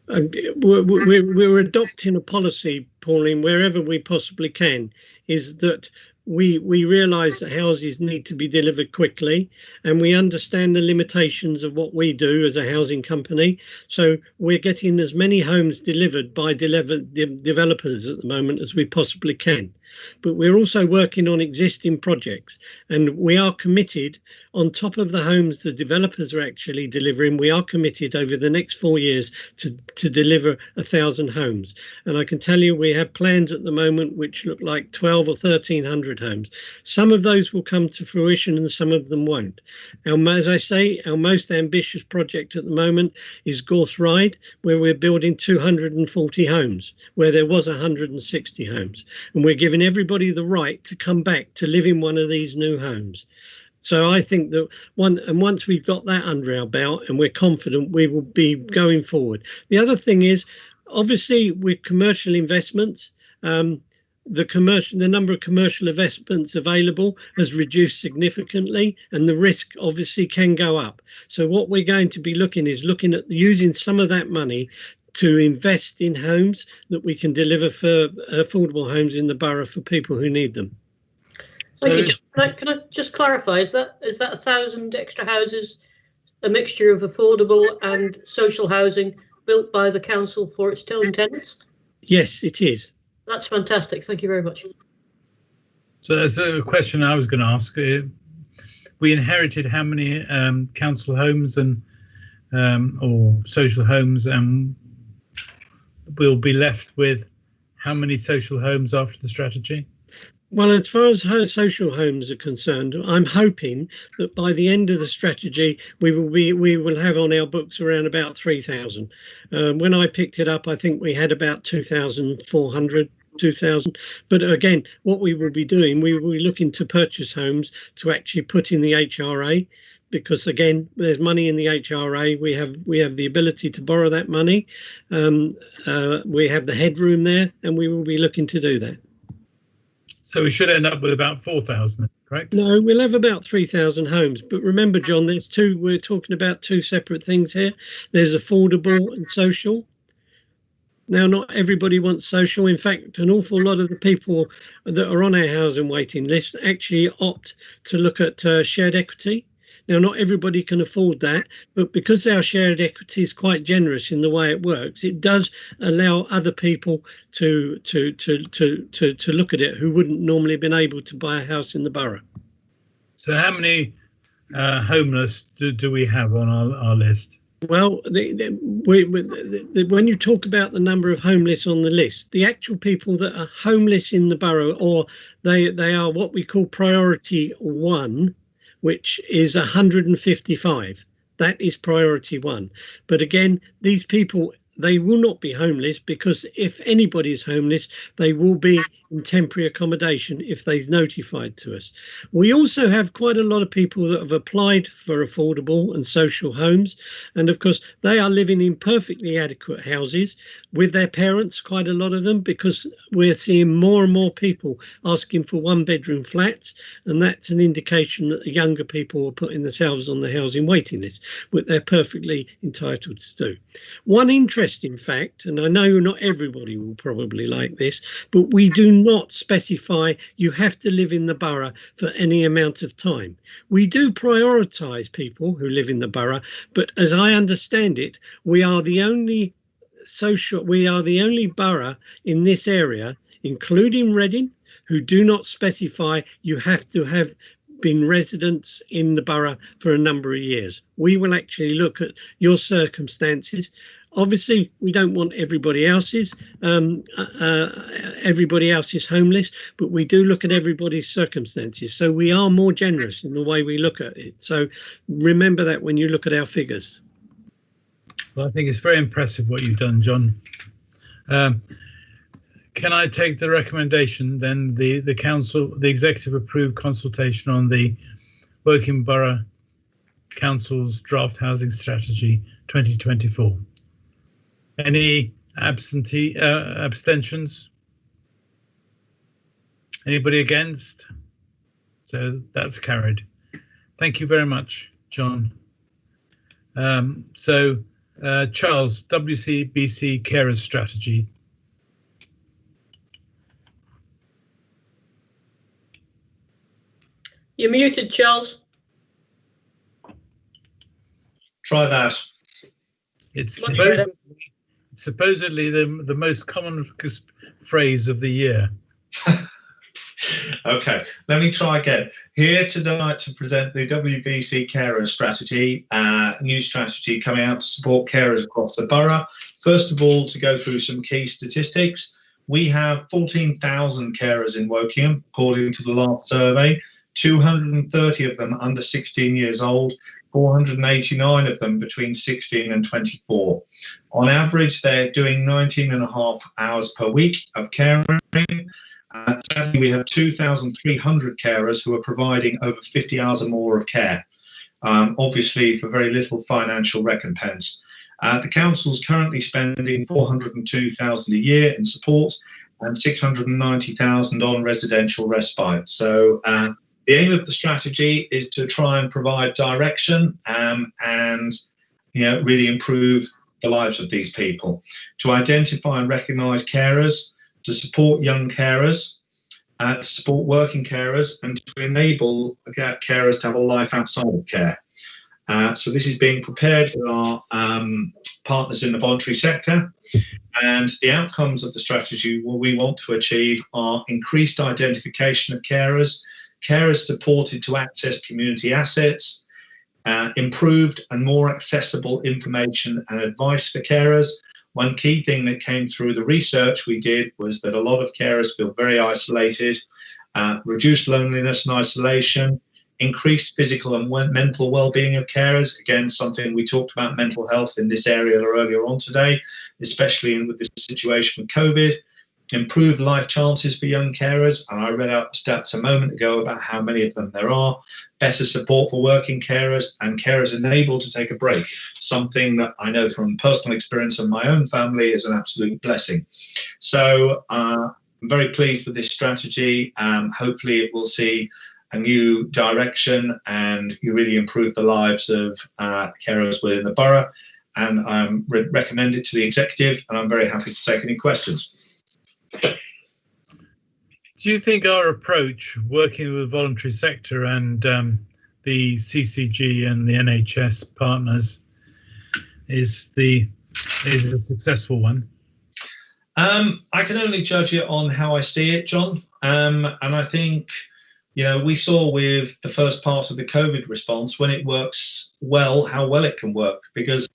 We're adopting a policy, Pauline, wherever we possibly can, is that we realise that houses need to be delivered quickly, and we understand the limitations of what we do as a housing company. So we're getting as many homes delivered by developers at the moment as we possibly can. but we're also working on existing projects, and we are committed, on top of the homes the developers are actually delivering, we are committed over the next 4 years to deliver 1,000 homes. And I can tell you we have plans at the moment which look like 12 or 1,300 homes. Some of those will come to fruition and some of them won't. As I say, our most ambitious project at the moment is Gorse Ride, where we're building 240 homes, where there was 160 homes. And we're giving everybody the right to come back to live in one of these new homes. So I think that once we've got that under our belt and we're confident, we will be going forward. The other thing is, obviously, with commercial investments, the number of commercial investments available has reduced significantly, and the risk obviously can go up. So what we're going to be looking at using some of that money to invest in homes that we can deliver for affordable homes in the borough for people who need them. Thank you. Can I just clarify, is that 1,000 extra houses a mixture of affordable and social housing built by the council for its own tenants? Yes, it is. That's fantastic. Thank you very much. So there's a question I was going to ask. We inherited how many council homes and or social homes, and we'll be left with how many social homes after the strategy? Well, as far as social homes are concerned, I'm hoping that by the end of the strategy, we will have on our books around about 3,000. When I picked it up, I think we had about 2,400, 2,000. But again, what we will be doing, we will be looking to purchase homes to actually put in the HRA, because again, there's money in the HRA. We have the ability to borrow that money. We have the headroom there, and we will be looking to do that. So we should end up with about 4,000, correct? No, we'll have about 3,000 homes. But remember, John, we're talking about two separate things here. There's affordable and social. Now, not everybody wants social. In fact, an awful lot of the people that are on our housing waiting list actually opt to look at shared equity. Now, not everybody can afford that, but because our shared equity is quite generous in the way it works, it does allow other people to look at it who wouldn't normally have been able to buy a house in the borough. So how many homeless do we have on our list? Well, when you talk about the number of homeless on the list, the actual people that are homeless in the borough, or they are what we call priority 1, which is 155. That is priority 1. But again, these people, they will not be homeless, because if anybody is homeless, they will be in temporary accommodation if they're notified to us. We also have quite a lot of people that have applied for affordable and social homes. And of course, they are living in perfectly adequate houses with their parents, quite a lot of them, because we're seeing more and more people asking for 1-bedroom flats. And that's an indication that the younger people are putting themselves on the housing waiting list, which they're perfectly entitled to do. One interesting fact, and I know not everybody will probably like this, but we do not specify you have to live in the borough for any amount of time. We do prioritise people who live in the borough, but as I understand it, we are the only borough in this area, including Reading, who do not specify you have to have been residents in the borough for a number of years. We will actually look at your circumstances. Obviously, we don't want everybody else's homeless, but we do look at everybody's circumstances. So we are more generous in the way we look at it. So remember that when you look at our figures. Well, I think it's very impressive what you've done, John. Can I take the recommendation then, the council, the executive approved consultation on the Woking Borough Council's draft housing strategy 2024? Any abstentions? Anybody against? So that's carried. Thank you very much, John. Charles, Wcbc Carer Strategy. You're muted, Charles. Try that. It's supposedly the most common phrase of the year. Okay, let me try again. Here tonight to present the Wbc Carer Strategy, new strategy coming out to support carers across the borough. First of all, to go through some key statistics. We have 14,000 carers in Wokingham, according to the last survey, 230 of them under 16 years old, 489 of them between 16 and 24. On average, they're doing 19.5 hours per week of caring. Sadly, we have 2,300 carers who are providing over 50 hours or more of care, obviously for very little financial recompense. The council's currently spending 402,000 a year in support and 690,000 on residential respite. So the aim of the strategy is to try and provide direction and really improve the lives of these people, to identify and recognise carers, to support young carers, to support working carers, and to enable carers to have a life outside of care. So this is being prepared with our partners in the voluntary sector, and the outcomes of the strategy we want to achieve are increased identification of carers, carers supported to access community assets, improved and more accessible information and advice for carers. One key thing that came through the research we did was that a lot of carers feel very isolated, reduced loneliness and isolation, increased physical and mental well-being of carers. Again, something we talked about mental health in this area earlier on today, especially with this situation with COVID. Improved life chances for young carers, and I read out the stats a moment ago about how many of them there are. Better support for working carers, and carers enabled to take a break, something that I know from personal experience in my own family is an absolute blessing. So I'm very pleased with this strategy. Hopefully it will see a new direction and you really improve the lives of carers within the borough, and I recommend it to the executive, and I'm very happy to take any questions. Do you think our approach, working with the voluntary sector and the CCG and the NHS partners, is a successful one? I can only judge it on how I see it, John. And I think, we saw with the first part of the COVID response, when it works well, how well it can work, because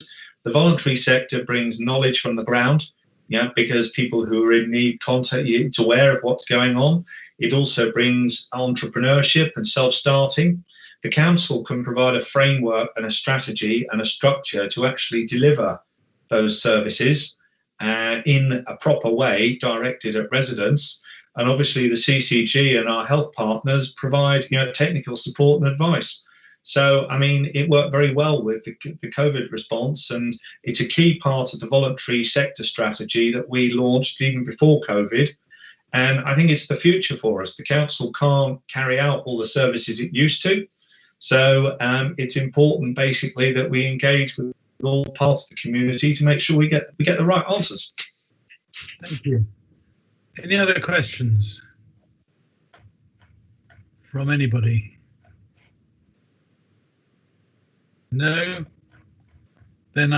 the voluntary sector brings knowledge from the ground. Because people who are in need it's aware of what's going on. It also brings entrepreneurship and self-starting. The council can provide a framework and a strategy and a structure to actually deliver those services in a proper way, directed at residents. And obviously the CCG and our health partners provide technical support and advice. So, I mean, it worked very well with the COVID response, and it's a key part of the voluntary sector strategy that we launched even before COVID. And I think it's the future for us. The council can't carry out all the services it used to. So it's important, basically, that we engage with all parts of the community to make sure we get the right answers. Thank you. Any other questions from anybody? No, then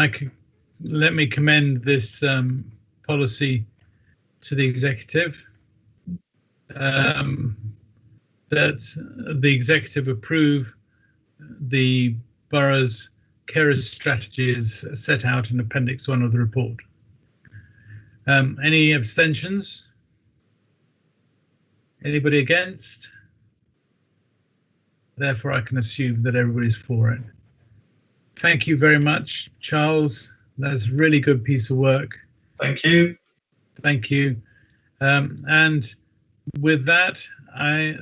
let me commend this policy to the executive, that the executive approve the borough's carer strategy is set out in Appendix 1 of the report. Any abstentions? Anybody against? Therefore, I can assume that everybody's for it. Thank you very much, Charles. That's a really good piece of work. Thank you. Thank you. And with that, I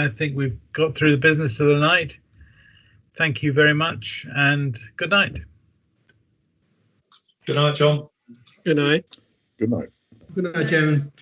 think we've got through the business of the night. Thank you very much, and good night. Good night, John. Good night. Good night. Good night, Chairman.